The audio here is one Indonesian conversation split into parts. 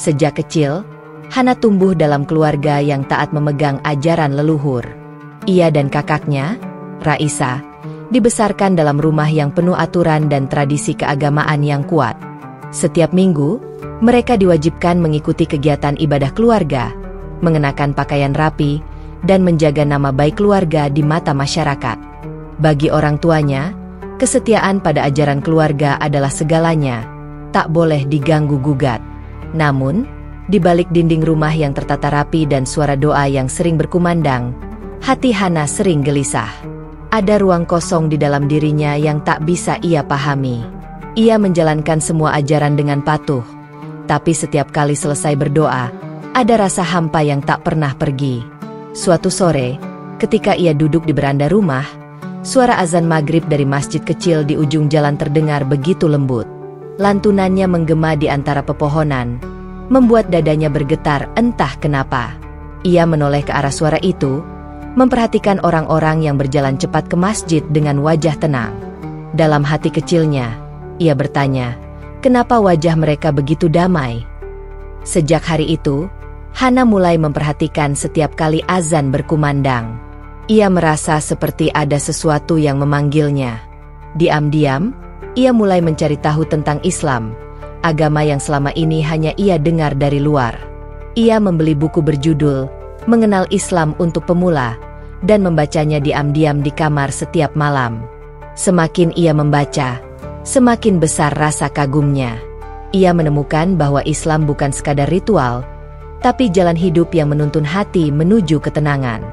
Sejak kecil, Hana tumbuh dalam keluarga yang taat memegang ajaran leluhur. Ia dan kakaknya, Raisa, dibesarkan dalam rumah yang penuh aturan dan tradisi keagamaan yang kuat. Setiap minggu, mereka diwajibkan mengikuti kegiatan ibadah keluarga, mengenakan pakaian rapi, dan menjaga nama baik keluarga di mata masyarakat. Bagi orang tuanya, kesetiaan pada ajaran keluarga adalah segalanya, tak boleh diganggu-gugat. Namun, di balik dinding rumah yang tertata rapi dan suara doa yang sering berkumandang, hati Hana sering gelisah. Ada ruang kosong di dalam dirinya yang tak bisa ia pahami. Ia menjalankan semua ajaran dengan patuh, tapi setiap kali selesai berdoa, ada rasa hampa yang tak pernah pergi. Suatu sore, ketika ia duduk di beranda rumah, suara azan maghrib dari masjid kecil di ujung jalan terdengar begitu lembut. Lantunannya menggema di antara pepohonan, membuat dadanya bergetar entah kenapa. Ia menoleh ke arah suara itu, memperhatikan orang-orang yang berjalan cepat ke masjid dengan wajah tenang. Dalam hati kecilnya, ia bertanya, kenapa wajah mereka begitu damai? Sejak hari itu, Hana mulai memperhatikan setiap kali azan berkumandang. Ia merasa seperti ada sesuatu yang memanggilnya. Diam-diam, ia mulai mencari tahu tentang Islam, agama yang selama ini hanya ia dengar dari luar. Ia membeli buku berjudul Mengenal Islam untuk Pemula, dan membacanya diam-diam di kamar setiap malam. Semakin ia membaca, semakin besar rasa kagumnya. Ia menemukan bahwa Islam bukan sekadar ritual, tapi jalan hidup yang menuntun hati menuju ketenangan.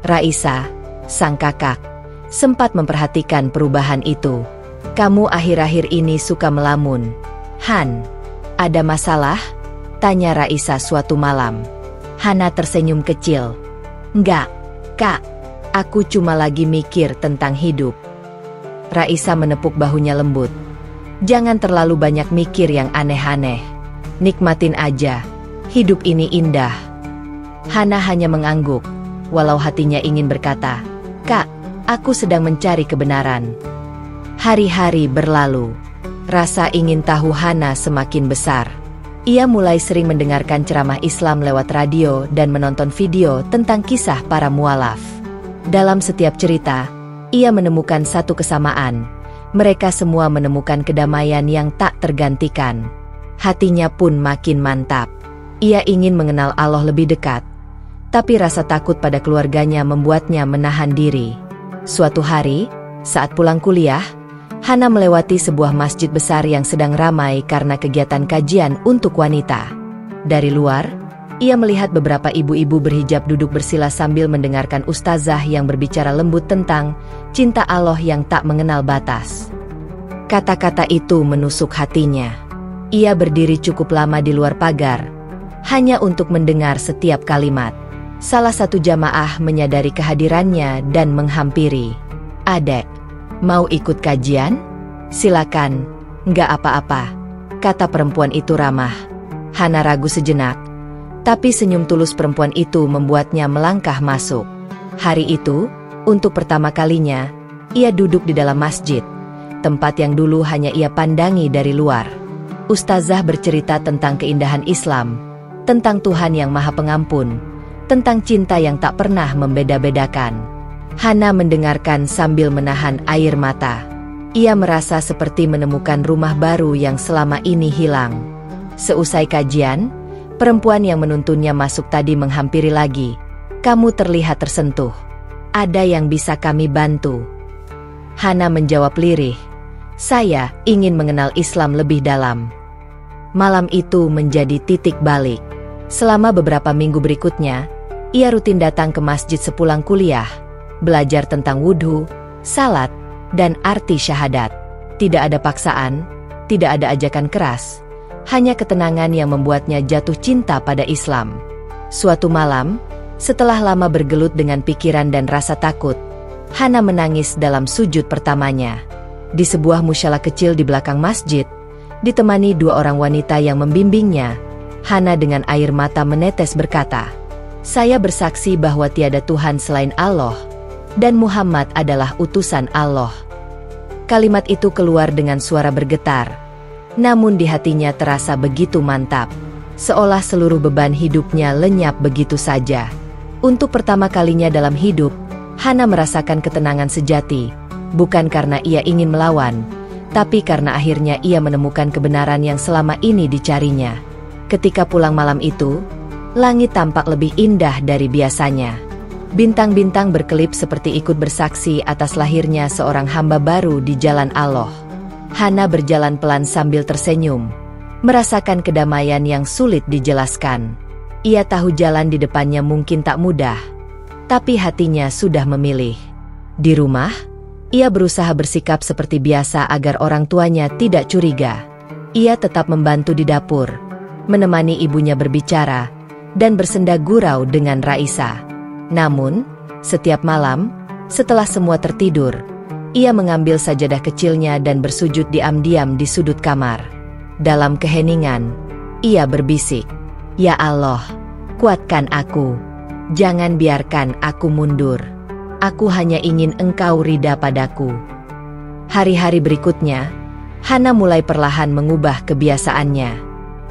Raisa, sang kakak, sempat memperhatikan perubahan itu. Kamu akhir-akhir ini suka melamun. Han, ada masalah? Tanya Raisa suatu malam. Hana tersenyum kecil. Enggak, Kak. Aku cuma lagi mikir tentang hidup. Raisa menepuk bahunya lembut. Jangan terlalu banyak mikir yang aneh-aneh. Nikmatin aja. Hidup ini indah. Hana hanya mengangguk, walau hatinya ingin berkata, Kak, aku sedang mencari kebenaran. Hari-hari berlalu. Rasa ingin tahu Hana semakin besar. Ia mulai sering mendengarkan ceramah Islam lewat radio dan menonton video tentang kisah para mualaf. Dalam setiap cerita, ia menemukan satu kesamaan. Mereka semua menemukan kedamaian yang tak tergantikan. Hatinya pun makin mantap. Ia ingin mengenal Allah lebih dekat. Tapi rasa takut pada keluarganya membuatnya menahan diri. Suatu hari, saat pulang kuliah, Hana melewati sebuah masjid besar yang sedang ramai karena kegiatan kajian untuk wanita. Dari luar, ia melihat beberapa ibu-ibu berhijab duduk bersila sambil mendengarkan ustazah yang berbicara lembut tentang cinta Allah yang tak mengenal batas. Kata-kata itu menusuk hatinya. Ia berdiri cukup lama di luar pagar, hanya untuk mendengar setiap kalimat. Salah satu jamaah menyadari kehadirannya dan menghampiri. Adek, mau ikut kajian? Silakan, nggak apa-apa, kata perempuan itu ramah. Hana ragu sejenak, tapi senyum tulus perempuan itu membuatnya melangkah masuk. Hari itu, untuk pertama kalinya, ia duduk di dalam masjid, tempat yang dulu hanya ia pandangi dari luar. Ustazah bercerita tentang keindahan Islam, tentang Tuhan yang Maha Pengampun, tentang cinta yang tak pernah membeda-bedakan. Hana mendengarkan sambil menahan air mata. Ia merasa seperti menemukan rumah baru yang selama ini hilang. Seusai kajian, perempuan yang menuntunnya masuk tadi menghampiri lagi. Kamu terlihat tersentuh. Ada yang bisa kami bantu? Hana menjawab lirih. Saya ingin mengenal Islam lebih dalam. Malam itu menjadi titik balik. Selama beberapa minggu berikutnya, ia rutin datang ke masjid sepulang kuliah, belajar tentang wudhu, salat, dan arti syahadat. Tidak ada paksaan, tidak ada ajakan keras, hanya ketenangan yang membuatnya jatuh cinta pada Islam. Suatu malam, setelah lama bergelut dengan pikiran dan rasa takut, Hana menangis dalam sujud pertamanya. Di sebuah musyalah kecil di belakang masjid, ditemani dua orang wanita yang membimbingnya, Hana dengan air mata menetes berkata, "Saya bersaksi bahwa tiada Tuhan selain Allah, dan Muhammad adalah utusan Allah." Kalimat itu keluar dengan suara bergetar, namun di hatinya terasa begitu mantap, seolah seluruh beban hidupnya lenyap begitu saja. Untuk pertama kalinya dalam hidup, Hana merasakan ketenangan sejati, bukan karena ia ingin melawan, tapi karena akhirnya ia menemukan kebenaran yang selama ini dicarinya. Ketika pulang malam itu, langit tampak lebih indah dari biasanya. Bintang-bintang berkelip seperti ikut bersaksi atas lahirnya seorang hamba baru di jalan Allah. Hana berjalan pelan sambil tersenyum, merasakan kedamaian yang sulit dijelaskan. Ia tahu jalan di depannya mungkin tak mudah, tapi hatinya sudah memilih. Di rumah, ia berusaha bersikap seperti biasa agar orang tuanya tidak curiga. Ia tetap membantu di dapur, menemani ibunya berbicara, dan bersenda gurau dengan Raisa. Namun, setiap malam, setelah semua tertidur, ia mengambil sajadah kecilnya dan bersujud diam-diam di sudut kamar. Dalam keheningan, ia berbisik, "Ya Allah, kuatkan aku. Jangan biarkan aku mundur. Aku hanya ingin Engkau ridha padaku." Hari-hari berikutnya, Hana mulai perlahan mengubah kebiasaannya.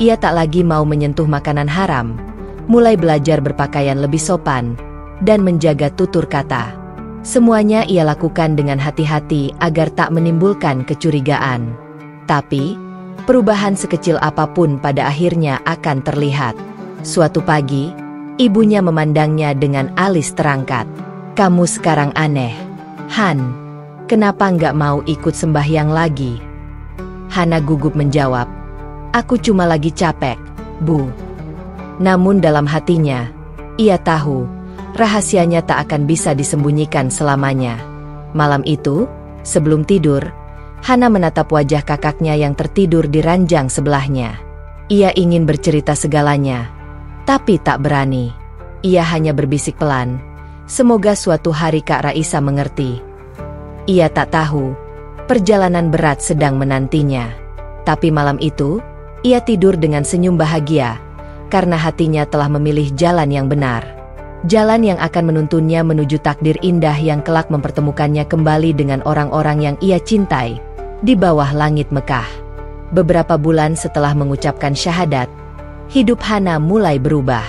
Ia tak lagi mau menyentuh makanan haram, mulai belajar berpakaian lebih sopan, dan menjaga tutur kata. Semuanya ia lakukan dengan hati-hati agar tak menimbulkan kecurigaan. Tapi, perubahan sekecil apapun pada akhirnya akan terlihat. Suatu pagi, ibunya memandangnya dengan alis terangkat. "Kamu sekarang aneh, Han. Kenapa nggak mau ikut sembahyang lagi?" Hana gugup menjawab, "Aku cuma lagi capek, Bu." Namun dalam hatinya, ia tahu, rahasianya tak akan bisa disembunyikan selamanya. Malam itu, sebelum tidur, Hana menatap wajah kakaknya yang tertidur di ranjang sebelahnya. Ia ingin bercerita segalanya, tapi tak berani. Ia hanya berbisik pelan, "Semoga suatu hari Kak Raisa mengerti." Ia tak tahu, perjalanan berat sedang menantinya. Tapi malam itu, ia tidur dengan senyum bahagia, karena hatinya telah memilih jalan yang benar. Jalan yang akan menuntunnya menuju takdir indah yang kelak mempertemukannya kembali dengan orang-orang yang ia cintai, di bawah langit Mekah. Beberapa bulan setelah mengucapkan syahadat, hidup Hana mulai berubah.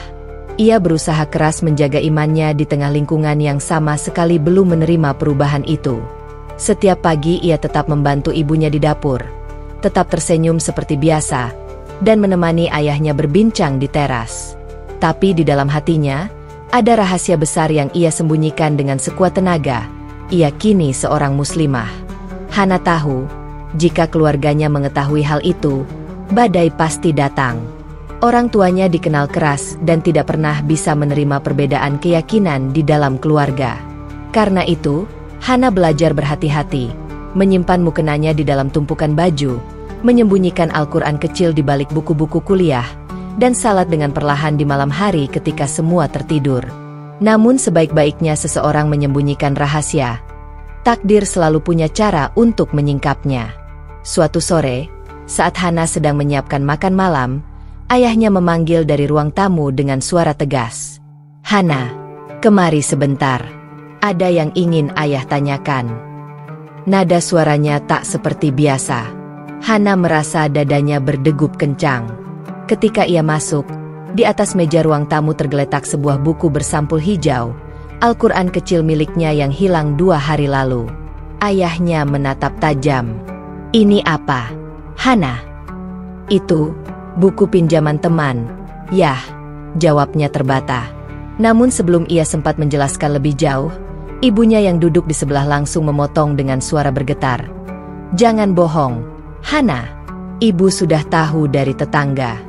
Ia berusaha keras menjaga imannya di tengah lingkungan yang sama sekali belum menerima perubahan itu. Setiap pagi ia tetap membantu ibunya di dapur, tetap tersenyum seperti biasa, dan menemani ayahnya berbincang di teras. Tapi di dalam hatinya, ada rahasia besar yang ia sembunyikan dengan sekuat tenaga. Ia kini seorang muslimah. Hana tahu, jika keluarganya mengetahui hal itu, badai pasti datang. Orang tuanya dikenal keras dan tidak pernah bisa menerima perbedaan keyakinan di dalam keluarga. Karena itu, Hana belajar berhati-hati, menyimpan mukenanya di dalam tumpukan baju, menyembunyikan Al-Quran kecil di balik buku-buku kuliah, dan salat dengan perlahan di malam hari ketika semua tertidur. Namun sebaik-baiknya seseorang menyembunyikan rahasia, takdir selalu punya cara untuk menyingkapnya. Suatu sore, saat Hana sedang menyiapkan makan malam, ayahnya memanggil dari ruang tamu dengan suara tegas. "Hana, kemari sebentar. Ada yang ingin ayah tanyakan." Nada suaranya tak seperti biasa. Hana merasa dadanya berdegup kencang. Ketika ia masuk, di atas meja ruang tamu tergeletak sebuah buku bersampul hijau, Al-Quran kecil miliknya yang hilang 2 hari lalu. Ayahnya menatap tajam. "Ini apa, Hana?" "Itu buku pinjaman teman." "Yah," jawabnya terbata. Namun sebelum ia sempat menjelaskan lebih jauh, ibunya yang duduk di sebelah langsung memotong dengan suara bergetar. "Jangan bohong, Hana. Ibu sudah tahu dari tetangga.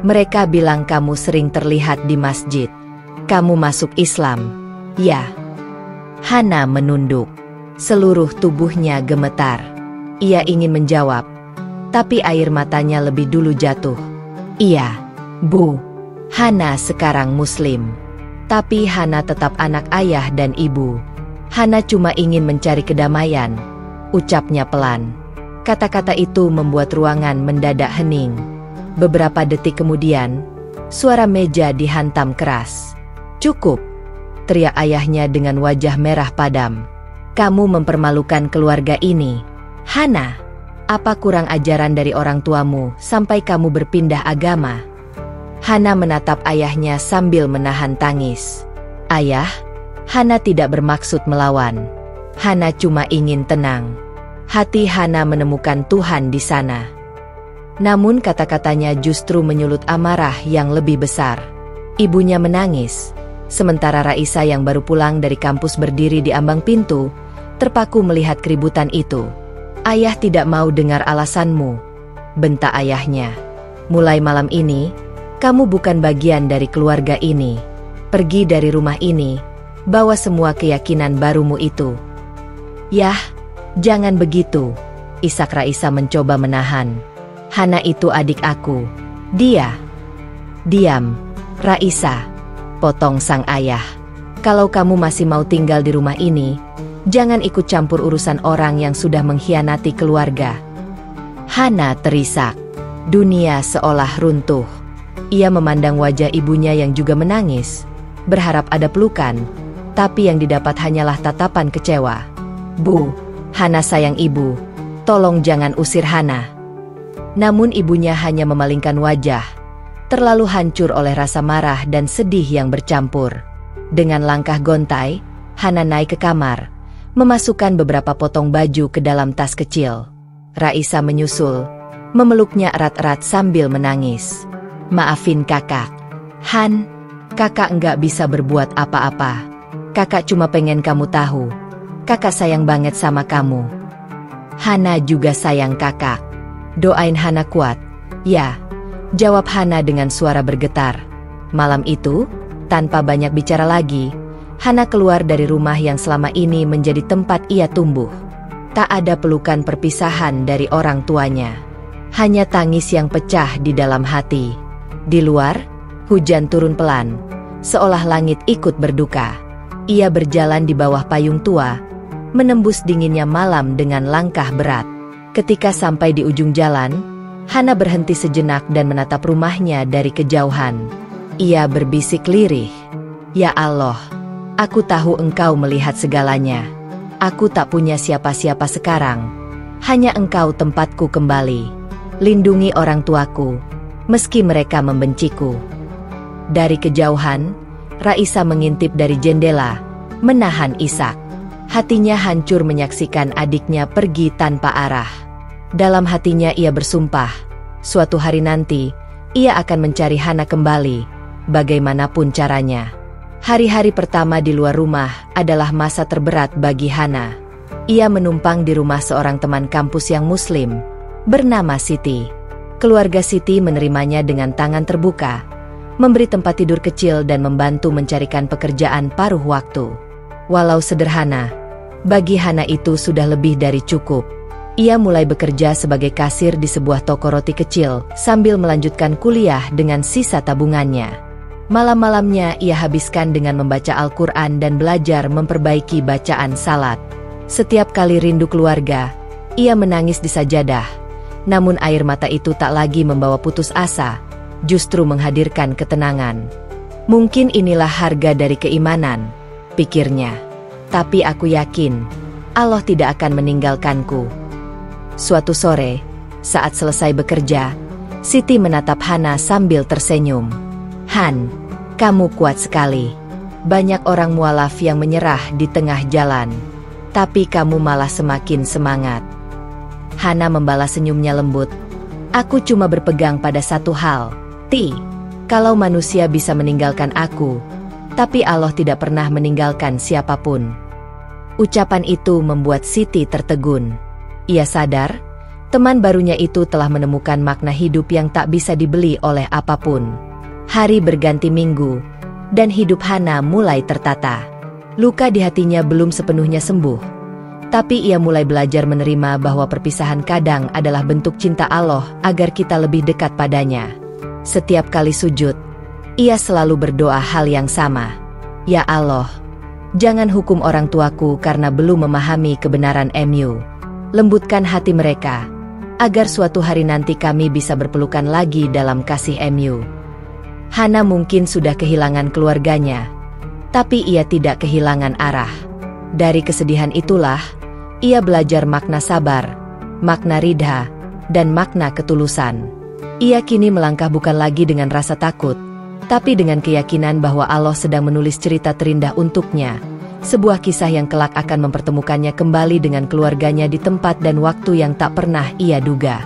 Mereka bilang kamu sering terlihat di masjid. Kamu masuk Islam." "Ya." Hana menunduk. Seluruh tubuhnya gemetar. Ia ingin menjawab, tapi air matanya lebih dulu jatuh. "Iya, Bu. Hana sekarang Muslim." Tapi Hana tetap anak ayah dan ibu. Hana cuma ingin mencari kedamaian, ucapnya pelan. Kata-kata itu membuat ruangan mendadak hening. Beberapa detik kemudian, suara meja dihantam keras. "Cukup!" teriak ayahnya dengan wajah merah padam. "Kamu mempermalukan keluarga ini. Hana, apa kurang ajaran dari orang tuamu sampai kamu berpindah agama?" Hana menatap ayahnya sambil menahan tangis. "Ayah," Hana tidak bermaksud melawan. Hana cuma ingin tenang. Hati Hana menemukan Tuhan di sana. Namun kata-katanya justru menyulut amarah yang lebih besar. Ibunya menangis, sementara Raisa yang baru pulang dari kampus berdiri di ambang pintu, terpaku melihat keributan itu. "Ayah tidak mau dengar alasanmu," bentak ayahnya. "Mulai malam ini, kamu bukan bagian dari keluarga ini. Pergi dari rumah ini, bawa semua keyakinan barumu itu." "Yah, jangan begitu," isak Raisa mencoba menahan. "Hana itu adik aku. Dia..." "Diam, Raisa," potong sang ayah. "Kalau kamu masih mau tinggal di rumah ini, jangan ikut campur urusan orang yang sudah mengkhianati keluarga." Hana terisak. Dunia seolah runtuh. Ia memandang wajah ibunya yang juga menangis, berharap ada pelukan, tapi yang didapat hanyalah tatapan kecewa. "Bu, Hana sayang ibu, tolong jangan usir Hana." Namun ibunya hanya memalingkan wajah, terlalu hancur oleh rasa marah dan sedih yang bercampur. Dengan langkah gontai, Hana naik ke kamar, memasukkan beberapa potong baju ke dalam tas kecil. Raisa menyusul, memeluknya erat-erat sambil menangis. "Maafin kakak. Han, kakak nggak bisa berbuat apa-apa. Kakak cuma pengen kamu tahu, kakak sayang banget sama kamu." "Hana juga sayang kakak. Doain Hana kuat." "Ya," jawab Hana dengan suara bergetar. Malam itu, tanpa banyak bicara lagi, Hana keluar dari rumah yang selama ini menjadi tempat ia tumbuh. Tak ada pelukan perpisahan dari orang tuanya. Hanya tangis yang pecah di dalam hati. Di luar, hujan turun pelan, seolah langit ikut berduka. Ia berjalan di bawah payung tua, menembus dinginnya malam dengan langkah berat. Ketika sampai di ujung jalan, Hana berhenti sejenak dan menatap rumahnya dari kejauhan. Ia berbisik lirih, "Ya Allah, aku tahu Engkau melihat segalanya. Aku tak punya siapa-siapa sekarang. Hanya Engkau tempatku kembali. Lindungi orang tuaku, meski mereka membenciku." Dari kejauhan, Raisa mengintip dari jendela, menahan isak. Hatinya hancur menyaksikan adiknya pergi tanpa arah. Dalam hatinya ia bersumpah, suatu hari nanti, ia akan mencari Hana kembali, bagaimanapun caranya. Hari-hari pertama di luar rumah adalah masa terberat bagi Hana. Ia menumpang di rumah seorang teman kampus yang muslim, bernama Siti. Keluarga Siti menerimanya dengan tangan terbuka, memberi tempat tidur kecil dan membantu mencarikan pekerjaan paruh waktu. Walau sederhana, bagi Hana itu sudah lebih dari cukup. Ia mulai bekerja sebagai kasir di sebuah toko roti kecil sambil melanjutkan kuliah dengan sisa tabungannya. Malam-malamnya ia habiskan dengan membaca Al-Quran dan belajar memperbaiki bacaan salat. Setiap kali rindu keluarga, ia menangis di sajadah. Namun air mata itu tak lagi membawa putus asa, justru menghadirkan ketenangan. "Mungkin inilah harga dari keimanan," pikirnya. "Tapi aku yakin, Allah tidak akan meninggalkanku." Suatu sore, saat selesai bekerja, Siti menatap Hana sambil tersenyum. "Han, kamu kuat sekali. Banyak orang mualaf yang menyerah di tengah jalan, tapi kamu malah semakin semangat." Hana membalas senyumnya lembut. "Aku cuma berpegang pada satu hal, Ti. Kalau manusia bisa meninggalkan aku, tapi Allah tidak pernah meninggalkan siapapun." Ucapan itu membuat Siti tertegun. Ia sadar, teman barunya itu telah menemukan makna hidup yang tak bisa dibeli oleh apapun. Hari berganti minggu, dan hidup Hana mulai tertata. Luka di hatinya belum sepenuhnya sembuh, tapi ia mulai belajar menerima bahwa perpisahan kadang adalah bentuk cinta Allah agar kita lebih dekat padanya. Setiap kali sujud, ia selalu berdoa hal yang sama. "Ya Allah, Jangan hukum orang tuaku karena belum memahami kebenaran MU. Lembutkan hati mereka, agar suatu hari nanti kami bisa berpelukan lagi dalam kasih MU. Hana mungkin sudah kehilangan keluarganya, tapi ia tidak kehilangan arah. Dari kesedihan itulah, ia belajar makna sabar, makna ridha, dan makna ketulusan. Ia kini melangkah bukan lagi dengan rasa takut, tapi dengan keyakinan bahwa Allah sedang menulis cerita terindah untuknya. Sebuah kisah yang kelak akan mempertemukannya kembali dengan keluarganya di tempat dan waktu yang tak pernah ia duga.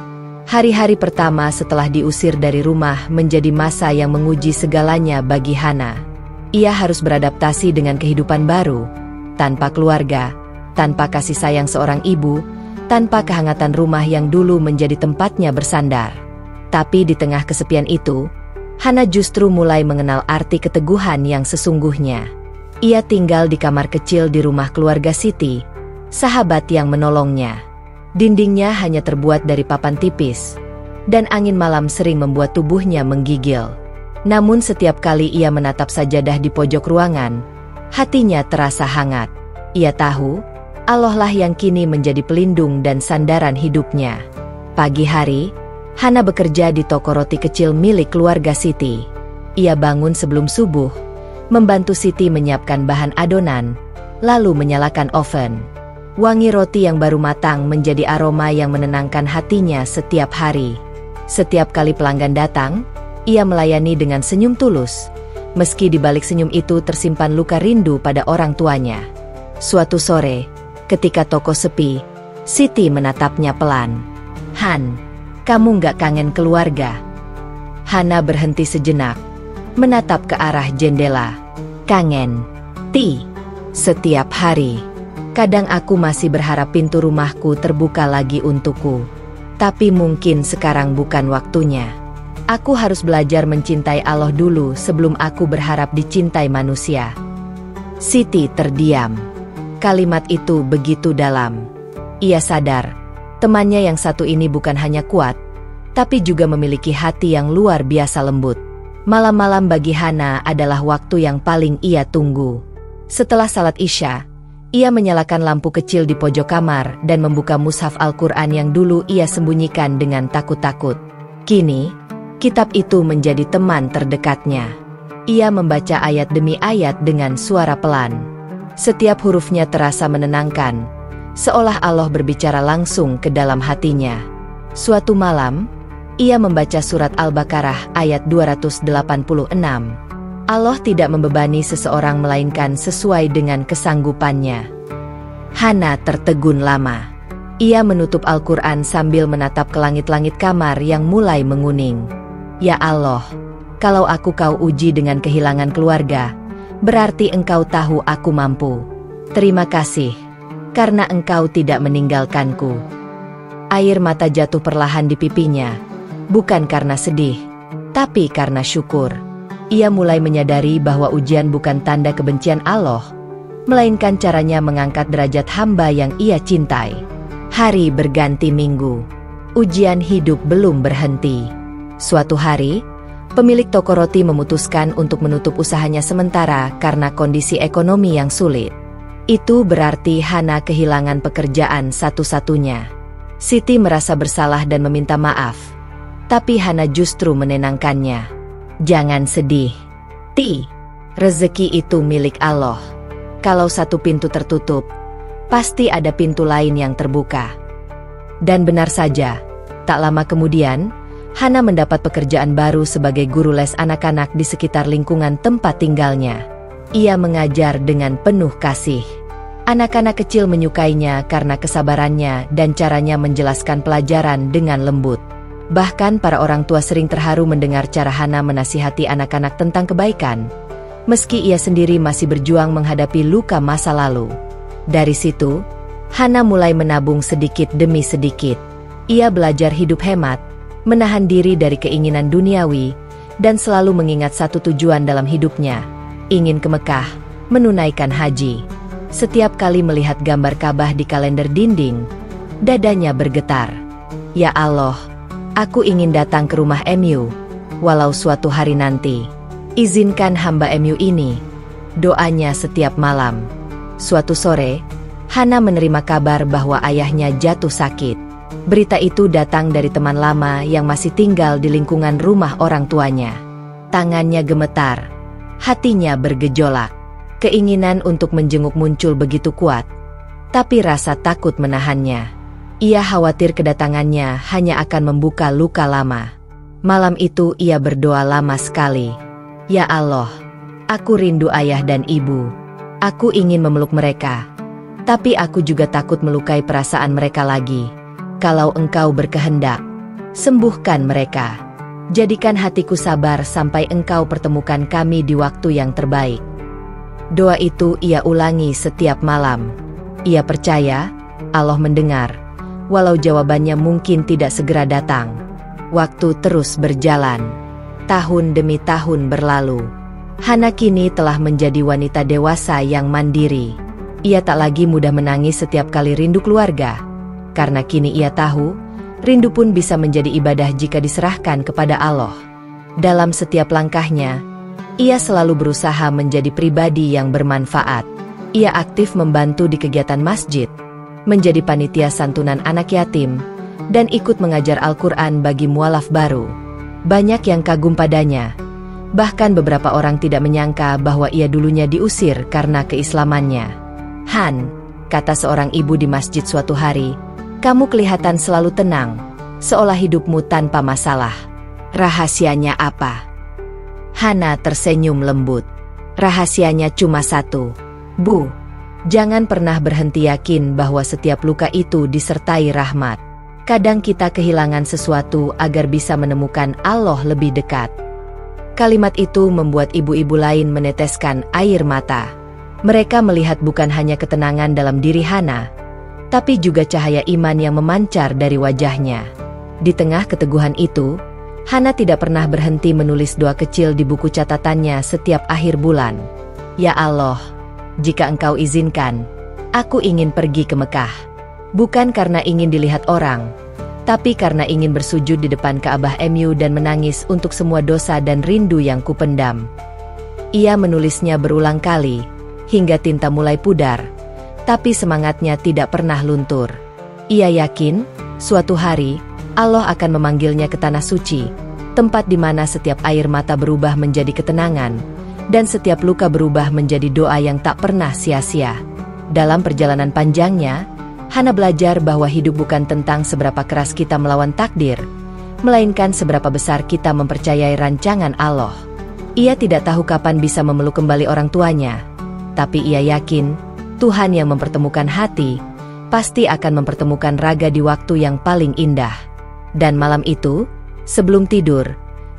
Hari-hari pertama setelah diusir dari rumah menjadi masa yang menguji segalanya bagi Hana. Ia harus beradaptasi dengan kehidupan baru, tanpa keluarga, tanpa kasih sayang seorang ibu, tanpa kehangatan rumah yang dulu menjadi tempatnya bersandar. Tapi di tengah kesepian itu, Hana justru mulai mengenal arti keteguhan yang sesungguhnya. Ia tinggal di kamar kecil di rumah keluarga Siti, sahabat yang menolongnya. Dindingnya hanya terbuat dari papan tipis, dan angin malam sering membuat tubuhnya menggigil. Namun setiap kali ia menatap sajadah di pojok ruangan, hatinya terasa hangat. Ia tahu, Allah lah yang kini menjadi pelindung dan sandaran hidupnya. Pagi hari, Hana bekerja di toko roti kecil milik keluarga Siti. Ia bangun sebelum subuh, membantu Siti menyiapkan bahan adonan, lalu menyalakan oven. Wangi roti yang baru matang menjadi aroma yang menenangkan hatinya setiap hari. Setiap kali pelanggan datang, ia melayani dengan senyum tulus, meski di balik senyum itu tersimpan luka rindu pada orang tuanya. Suatu sore, ketika toko sepi, Siti menatapnya pelan. "Han, kamu nggak kangen keluarga?" Hana berhenti sejenak, menatap ke arah jendela. "Kangen, Ti. Setiap hari. Kadang aku masih berharap pintu rumahku terbuka lagi untukku. Tapi mungkin sekarang bukan waktunya. Aku harus belajar mencintai Allah dulu sebelum aku berharap dicintai manusia." Siti terdiam. Kalimat itu begitu dalam. Ia sadar, temannya yang satu ini bukan hanya kuat, tapi juga memiliki hati yang luar biasa lembut. Malam-malam bagi Hana adalah waktu yang paling ia tunggu. Setelah salat Isya, ia menyalakan lampu kecil di pojok kamar dan membuka mushaf Al-Quran yang dulu ia sembunyikan dengan takut-takut. Kini, kitab itu menjadi teman terdekatnya. Ia membaca ayat demi ayat dengan suara pelan. Setiap hurufnya terasa menenangkan, seolah Allah berbicara langsung ke dalam hatinya. Suatu malam, ia membaca surat Al-Baqarah ayat 286. Allah tidak membebani seseorang melainkan sesuai dengan kesanggupannya. Hana tertegun lama. Ia menutup Al-Quran sambil menatap ke langit-langit kamar yang mulai menguning. "Ya Allah, kalau kau uji dengan kehilangan keluarga, berarti Engkau tahu aku mampu. Terima kasih, karena Engkau tidak meninggalkanku." Air mata jatuh perlahan di pipinya, bukan karena sedih, tapi karena syukur. Ia mulai menyadari bahwa ujian bukan tanda kebencian Allah, melainkan caranya mengangkat derajat hamba yang ia cintai. Hari berganti minggu. Ujian hidup belum berhenti. Suatu hari, pemilik toko roti memutuskan untuk menutup usahanya sementara karena kondisi ekonomi yang sulit. Itu berarti Hana kehilangan pekerjaan satu-satunya. Siti merasa bersalah dan meminta maaf, tapi Hana justru menenangkannya. "Jangan sedih, Ti. Rezeki itu milik Allah. Kalau satu pintu tertutup, pasti ada pintu lain yang terbuka." Dan benar saja, tak lama kemudian, Hana mendapat pekerjaan baru sebagai guru les anak-anak di sekitar lingkungan tempat tinggalnya. Ia mengajar dengan penuh kasih. Anak-anak kecil menyukainya karena kesabarannya dan caranya menjelaskan pelajaran dengan lembut. Bahkan para orang tua sering terharu mendengar cara Hana menasihati anak-anak tentang kebaikan, meski ia sendiri masih berjuang menghadapi luka masa lalu. Dari situ, Hana mulai menabung sedikit demi sedikit. Ia belajar hidup hemat, menahan diri dari keinginan duniawi, dan selalu mengingat satu tujuan dalam hidupnya, ingin ke Mekah, menunaikan haji. Setiap kali melihat gambar Ka'bah di kalender dinding, dadanya bergetar. "Ya Allah, aku ingin datang ke rumah MU, walau suatu hari nanti. Izinkan hamba MU ini." Doanya setiap malam. Suatu sore, Hana menerima kabar bahwa ayahnya jatuh sakit. Berita itu datang dari teman lama yang masih tinggal di lingkungan rumah orang tuanya. Tangannya gemetar, hatinya bergejolak. Keinginan untuk menjenguk muncul begitu kuat, tapi rasa takut menahannya. Ia khawatir kedatangannya hanya akan membuka luka lama. Malam itu ia berdoa lama sekali. Ya Allah, aku rindu ayah dan ibu. Aku ingin memeluk mereka, tapi aku juga takut melukai perasaan mereka lagi. Kalau Engkau berkehendak, sembuhkan mereka. Jadikan hatiku sabar sampai Engkau pertemukan kami di waktu yang terbaik. Doa itu ia ulangi setiap malam. Ia percaya Allah mendengar, walau jawabannya mungkin tidak segera datang. Waktu terus berjalan. Tahun demi tahun berlalu. Hana kini telah menjadi wanita dewasa yang mandiri. Ia tak lagi mudah menangis setiap kali rindu keluarga. Karena kini ia tahu, rindu pun bisa menjadi ibadah jika diserahkan kepada Allah. Dalam setiap langkahnya, ia selalu berusaha menjadi pribadi yang bermanfaat. Ia aktif membantu di kegiatan masjid, menjadi panitia santunan anak yatim, dan ikut mengajar Al-Quran bagi mualaf baru. Banyak yang kagum padanya. Bahkan beberapa orang tidak menyangka bahwa ia dulunya diusir karena keislamannya. "Han," kata seorang ibu di masjid suatu hari, "kamu kelihatan selalu tenang, seolah hidupmu tanpa masalah. Rahasianya apa?" Hana tersenyum lembut. "Rahasianya cuma satu, Bu. Jangan pernah berhenti yakin bahwa setiap luka itu disertai rahmat. Kadang kita kehilangan sesuatu agar bisa menemukan Allah lebih dekat." Kalimat itu membuat ibu-ibu lain meneteskan air mata. Mereka melihat bukan hanya ketenangan dalam diri Hana, tapi juga cahaya iman yang memancar dari wajahnya. Di tengah keteguhan itu, Hana tidak pernah berhenti menulis doa kecil di buku catatannya setiap akhir bulan. "Ya Allah, jika Engkau izinkan, aku ingin pergi ke Mekah. Bukan karena ingin dilihat orang, tapi karena ingin bersujud di depan Ka'bah MU dan menangis untuk semua dosa dan rindu yang kupendam." Ia menulisnya berulang kali, hingga tinta mulai pudar. Tapi semangatnya tidak pernah luntur. Ia yakin, suatu hari, Allah akan memanggilnya ke Tanah Suci, tempat di mana setiap air mata berubah menjadi ketenangan, dan setiap luka berubah menjadi doa yang tak pernah sia-sia. Dalam perjalanan panjangnya, Hana belajar bahwa hidup bukan tentang seberapa keras kita melawan takdir, melainkan seberapa besar kita mempercayai rancangan Allah. Ia tidak tahu kapan bisa memeluk kembali orang tuanya, tapi ia yakin, Tuhan yang mempertemukan hati, pasti akan mempertemukan raga di waktu yang paling indah. Dan malam itu, sebelum tidur,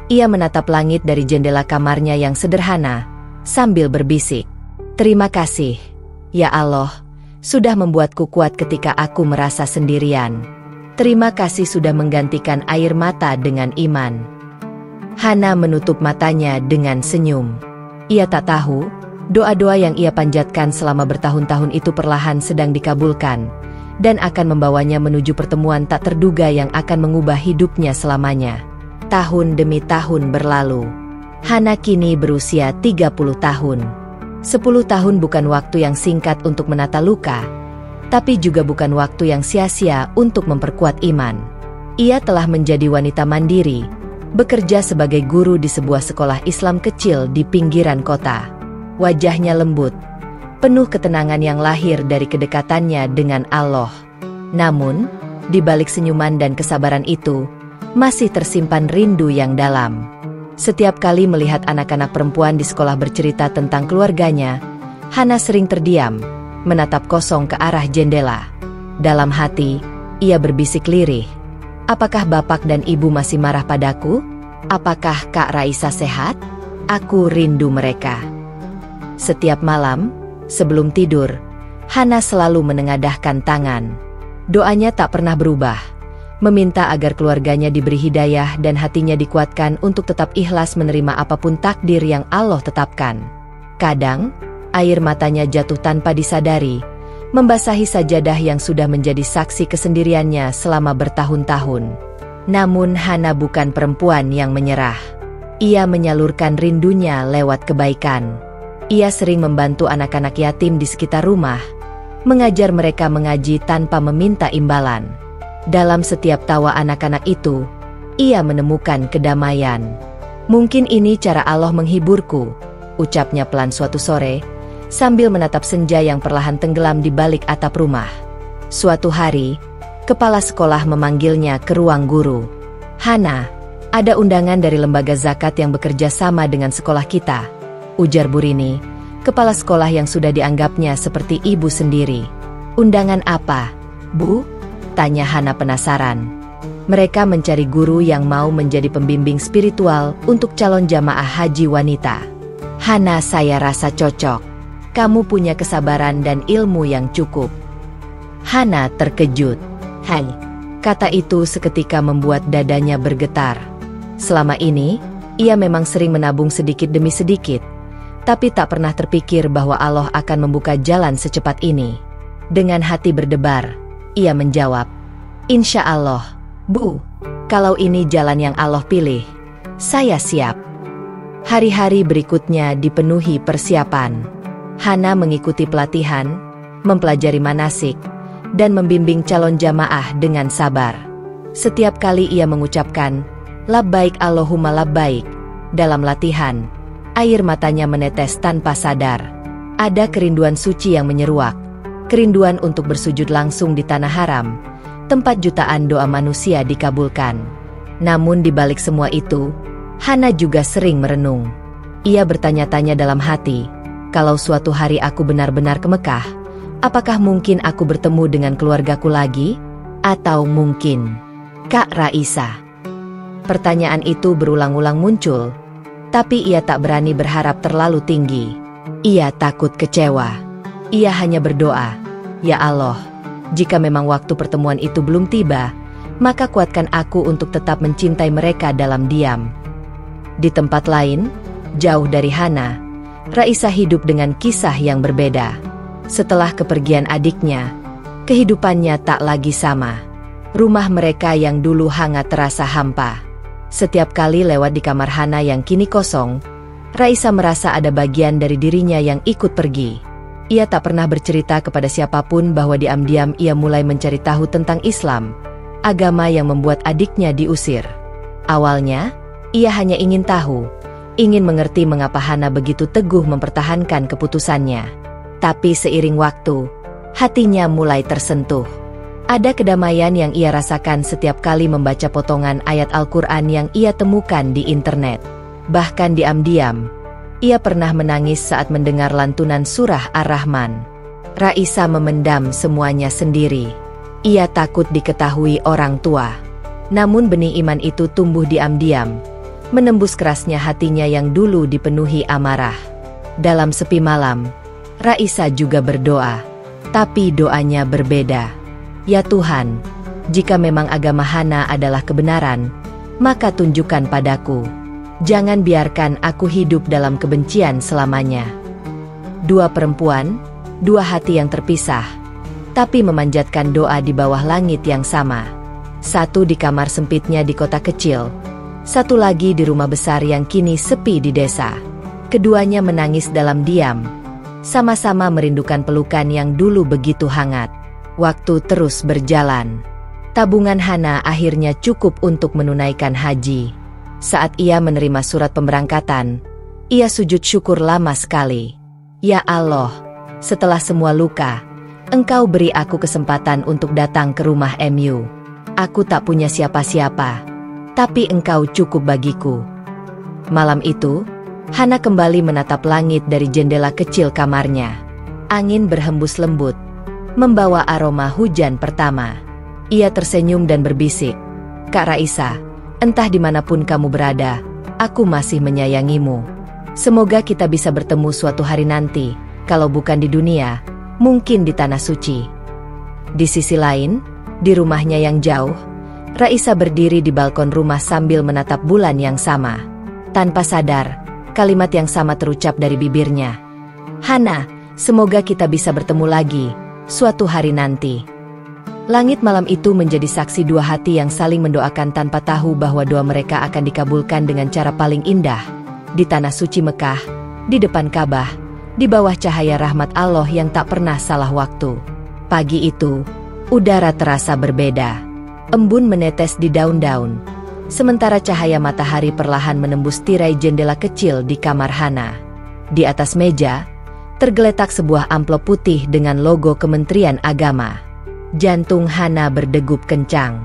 ia menatap langit dari jendela kamarnya yang sederhana, sambil berbisik, "Terima kasih, ya Allah, sudah membuatku kuat ketika aku merasa sendirian. Terima kasih sudah menggantikan air mata dengan iman." Hana menutup matanya dengan senyum. Ia tak tahu, doa-doa yang ia panjatkan selama bertahun-tahun itu perlahan sedang dikabulkan, dan akan membawanya menuju pertemuan tak terduga yang akan mengubah hidupnya selamanya. Tahun demi tahun berlalu. Hana kini berusia 30 tahun. 10 tahun bukan waktu yang singkat untuk menata luka, tapi juga bukan waktu yang sia-sia untuk memperkuat iman. Ia telah menjadi wanita mandiri, bekerja sebagai guru di sebuah sekolah Islam kecil di pinggiran kota. Wajahnya lembut, penuh ketenangan yang lahir dari kedekatannya dengan Allah. Namun, di balik senyuman dan kesabaran itu, masih tersimpan rindu yang dalam. Setiap kali melihat anak-anak perempuan di sekolah bercerita tentang keluarganya, Hana sering terdiam, menatap kosong ke arah jendela. Dalam hati, ia berbisik lirih. "Apakah bapak dan ibu masih marah padaku? Apakah Kak Raisa sehat? Aku rindu mereka." Setiap malam, sebelum tidur, Hana selalu menengadahkan tangan. Doanya tak pernah berubah, meminta agar keluarganya diberi hidayah dan hatinya dikuatkan untuk tetap ikhlas menerima apapun takdir yang Allah tetapkan. Kadang, air matanya jatuh tanpa disadari, membasahi sajadah yang sudah menjadi saksi kesendiriannya selama bertahun-tahun. Namun Hana bukan perempuan yang menyerah. Ia menyalurkan rindunya lewat kebaikan. Ia sering membantu anak-anak yatim di sekitar rumah, mengajar mereka mengaji tanpa meminta imbalan. Dalam setiap tawa anak-anak itu, ia menemukan kedamaian. "Mungkin ini cara Allah menghiburku," ucapnya pelan suatu sore, sambil menatap senja yang perlahan tenggelam di balik atap rumah. Suatu hari, kepala sekolah memanggilnya ke ruang guru. "Hana, ada undangan dari lembaga zakat yang bekerja sama dengan sekolah kita," ujar Bu Rini, kepala sekolah yang sudah dianggapnya seperti ibu sendiri. "Undangan apa, Bu?" tanya Hana penasaran. "Mereka mencari guru yang mau menjadi pembimbing spiritual untuk calon jamaah haji wanita." "Hana, saya rasa cocok. Kamu punya kesabaran dan ilmu yang cukup." Hana terkejut. "Hai," kata itu seketika membuat dadanya bergetar. Selama ini, ia memang sering menabung sedikit demi sedikit, tapi tak pernah terpikir bahwa Allah akan membuka jalan secepat ini. Dengan hati berdebar, ia menjawab, "Insya Allah, Bu. Kalau ini jalan yang Allah pilih, saya siap." Hari-hari berikutnya dipenuhi persiapan. Hana mengikuti pelatihan, mempelajari manasik, dan membimbing calon jamaah dengan sabar. Setiap kali ia mengucapkan, "Labbaik Allahumma labbaik," dalam latihan, air matanya menetes tanpa sadar. Ada kerinduan suci yang menyeruak, kerinduan untuk bersujud langsung di tanah haram, tempat jutaan doa manusia dikabulkan. Namun di balik semua itu, Hana juga sering merenung. Ia bertanya-tanya dalam hati, kalau suatu hari aku benar-benar ke Mekah, apakah mungkin aku bertemu dengan keluargaku lagi? Atau mungkin Kak Raisa? Pertanyaan itu berulang-ulang muncul, tapi ia tak berani berharap terlalu tinggi. Ia takut kecewa. Ia hanya berdoa, "Ya Allah, jika memang waktu pertemuan itu belum tiba, maka kuatkan aku untuk tetap mencintai mereka dalam diam." Di tempat lain, jauh dari Hana, Raisa hidup dengan kisah yang berbeda. Setelah kepergian adiknya, kehidupannya tak lagi sama. Rumah mereka yang dulu hangat terasa hampa. Setiap kali lewat di kamar Hana yang kini kosong, Raisa merasa ada bagian dari dirinya yang ikut pergi. Ia tak pernah bercerita kepada siapapun bahwa diam-diam ia mulai mencari tahu tentang Islam, agama yang membuat adiknya diusir. Awalnya, ia hanya ingin tahu, ingin mengerti mengapa Hana begitu teguh mempertahankan keputusannya. Tapi seiring waktu, hatinya mulai tersentuh. Ada kedamaian yang ia rasakan setiap kali membaca potongan ayat Al-Quran yang ia temukan di internet. Bahkan diam-diam, ia pernah menangis saat mendengar lantunan surah Ar-Rahman. Raisa memendam semuanya sendiri. Ia takut diketahui orang tua. Namun benih iman itu tumbuh diam-diam, menembus kerasnya hatinya yang dulu dipenuhi amarah. Dalam sepi malam, Raisa juga berdoa, tapi doanya berbeda. "Ya Tuhan, jika memang agama Hana adalah kebenaran, maka tunjukkan padaku. Jangan biarkan aku hidup dalam kebencian selamanya." Dua perempuan, dua hati yang terpisah, tapi memanjatkan doa di bawah langit yang sama. Satu di kamar sempitnya di kota kecil, satu lagi di rumah besar yang kini sepi di desa. Keduanya menangis dalam diam, sama-sama merindukan pelukan yang dulu begitu hangat. Waktu terus berjalan. Tabungan Hana akhirnya cukup untuk menunaikan haji. Saat ia menerima surat pemberangkatan, ia sujud syukur lama sekali. "Ya Allah, setelah semua luka, Engkau beri aku kesempatan untuk datang ke rumah MU. Aku tak punya siapa-siapa, tapi Engkau cukup bagiku." Malam itu, Hana kembali menatap langit dari jendela kecil kamarnya. Angin berhembus lembut, membawa aroma hujan pertama. Ia tersenyum dan berbisik, "Kak Raisa, entah dimanapun kamu berada, aku masih menyayangimu. Semoga kita bisa bertemu suatu hari nanti, kalau bukan di dunia, mungkin di Tanah Suci." Di sisi lain, di rumahnya yang jauh, Raisa berdiri di balkon rumah sambil menatap bulan yang sama. Tanpa sadar, kalimat yang sama terucap dari bibirnya. "Hana, semoga kita bisa bertemu lagi suatu hari nanti." Langit malam itu menjadi saksi dua hati yang saling mendoakan tanpa tahu bahwa doa mereka akan dikabulkan dengan cara paling indah. Di Tanah Suci Mekah, di depan Ka'bah, di bawah cahaya rahmat Allah yang tak pernah salah waktu. Pagi itu, udara terasa berbeda. Embun menetes di daun-daun, sementara cahaya matahari perlahan menembus tirai jendela kecil di kamar Hana. Di atas meja, tergeletak sebuah amplop putih dengan logo Kementerian Agama. Jantung Hana berdegup kencang.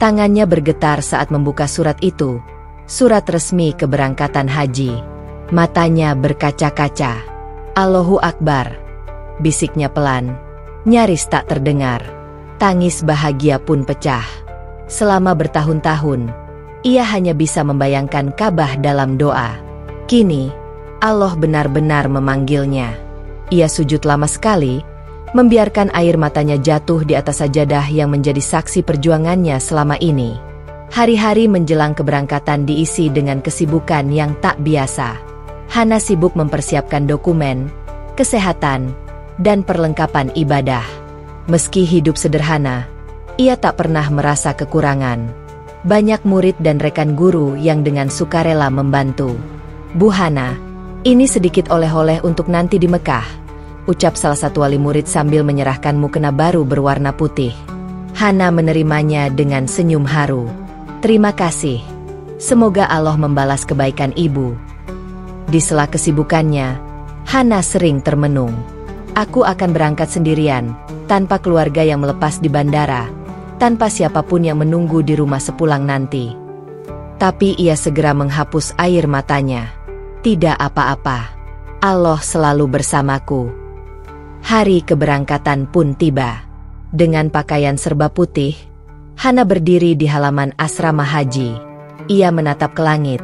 Tangannya bergetar saat membuka surat itu, surat resmi keberangkatan haji. Matanya berkaca-kaca. Allahu Akbar, bisiknya pelan, nyaris tak terdengar. Tangis bahagia pun pecah. Selama bertahun-tahun, ia hanya bisa membayangkan Ka'bah dalam doa. Kini, Allah benar-benar memanggilnya. Ia sujud lama sekali, membiarkan air matanya jatuh di atas sajadah yang menjadi saksi perjuangannya selama ini. Hari-hari menjelang keberangkatan diisi dengan kesibukan yang tak biasa. Hana sibuk mempersiapkan dokumen, kesehatan, dan perlengkapan ibadah. Meski hidup sederhana, ia tak pernah merasa kekurangan. Banyak murid dan rekan guru yang dengan sukarela membantu. "Bu Hana, ini sedikit oleh-oleh untuk nanti di Mekah," ucap salah satu wali murid sambil menyerahkan mukena baru berwarna putih. Hana menerimanya dengan senyum haru. "Terima kasih. Semoga Allah membalas kebaikan ibu." Di sela kesibukannya, Hana sering termenung. "Aku akan berangkat sendirian, tanpa keluarga yang melepas di bandara, tanpa siapapun yang menunggu di rumah sepulang nanti." Tapi ia segera menghapus air matanya. "Tidak apa-apa. Allah selalu bersamaku." Hari keberangkatan pun tiba. Dengan pakaian serba putih, Hana berdiri di halaman asrama haji. Ia menatap ke langit,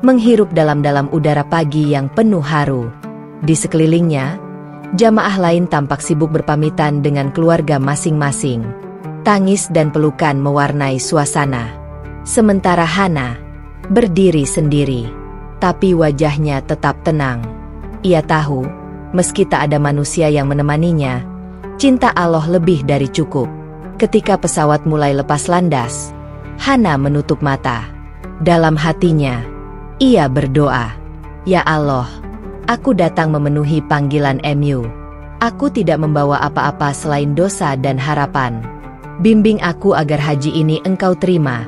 menghirup dalam-dalam udara pagi yang penuh haru. Di sekelilingnya, jamaah lain tampak sibuk berpamitan dengan keluarga masing-masing. Tangis dan pelukan mewarnai suasana. Sementara Hana berdiri sendiri, tapi wajahnya tetap tenang. Ia tahu, meski tak ada manusia yang menemaninya, cinta Allah lebih dari cukup. Ketika pesawat mulai lepas landas, Hana menutup mata. Dalam hatinya, ia berdoa, "Ya Allah, aku datang memenuhi panggilan MU. Aku tidak membawa apa-apa selain dosa dan harapan. Bimbing aku agar haji ini Engkau terima,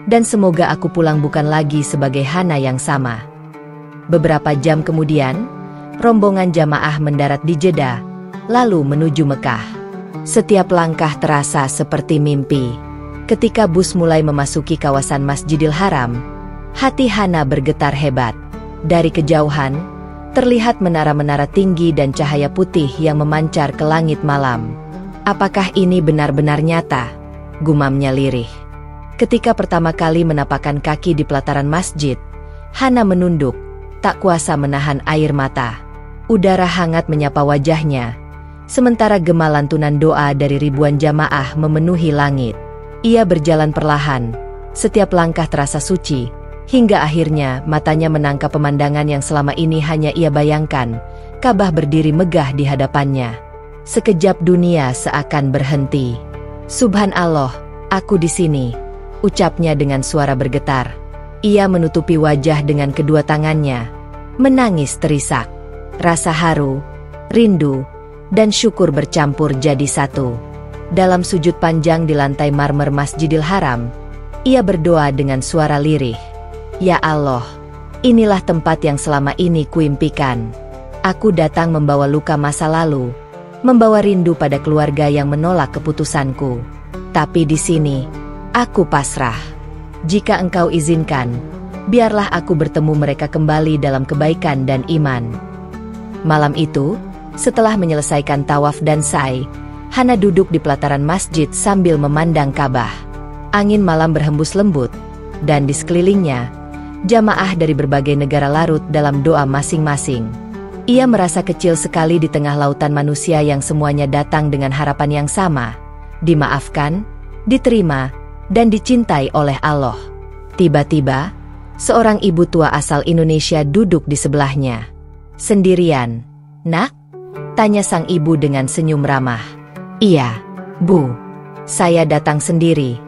dan semoga aku pulang bukan lagi sebagai Hana yang sama." Beberapa jam kemudian, rombongan jamaah mendarat di Jeddah, lalu menuju Mekah. Setiap langkah terasa seperti mimpi. Ketika bus mulai memasuki kawasan Masjidil Haram, hati Hana bergetar hebat. Dari kejauhan, terlihat menara-menara tinggi dan cahaya putih yang memancar ke langit malam. "Apakah ini benar-benar nyata?" gumamnya lirih. Ketika pertama kali menapakkan kaki di pelataran masjid, Hana menunduk, tak kuasa menahan air mata. Udara hangat menyapa wajahnya, sementara gema lantunan doa dari ribuan jamaah memenuhi langit. Ia berjalan perlahan, setiap langkah terasa suci, hingga akhirnya matanya menangkap pemandangan yang selama ini hanya ia bayangkan. Ka'bah berdiri megah di hadapannya. Sekejap dunia seakan berhenti. "Subhanallah, aku di sini," ucapnya dengan suara bergetar. Ia menutupi wajah dengan kedua tangannya, menangis terisak. Rasa haru, rindu, dan syukur bercampur jadi satu. Dalam sujud panjang di lantai marmer Masjidil Haram, ia berdoa dengan suara lirih. "Ya Allah, inilah tempat yang selama ini kuimpikan. Aku datang membawa luka masa lalu, membawa rindu pada keluarga yang menolak keputusanku. Tapi di sini, aku pasrah. Jika Engkau izinkan, biarlah aku bertemu mereka kembali dalam kebaikan dan iman." Malam itu, setelah menyelesaikan tawaf dan sa'i, Hana duduk di pelataran masjid sambil memandang Ka'bah. Angin malam berhembus lembut, dan di sekelilingnya, jamaah dari berbagai negara larut dalam doa masing-masing. Ia merasa kecil sekali di tengah lautan manusia yang semuanya datang dengan harapan yang sama, dimaafkan, diterima, dan dicintai oleh Allah. Tiba-tiba, seorang ibu tua asal Indonesia duduk di sebelahnya. "Sendirian, Nak?" tanya sang ibu dengan senyum ramah. "Iya, Bu. Saya datang sendiri,"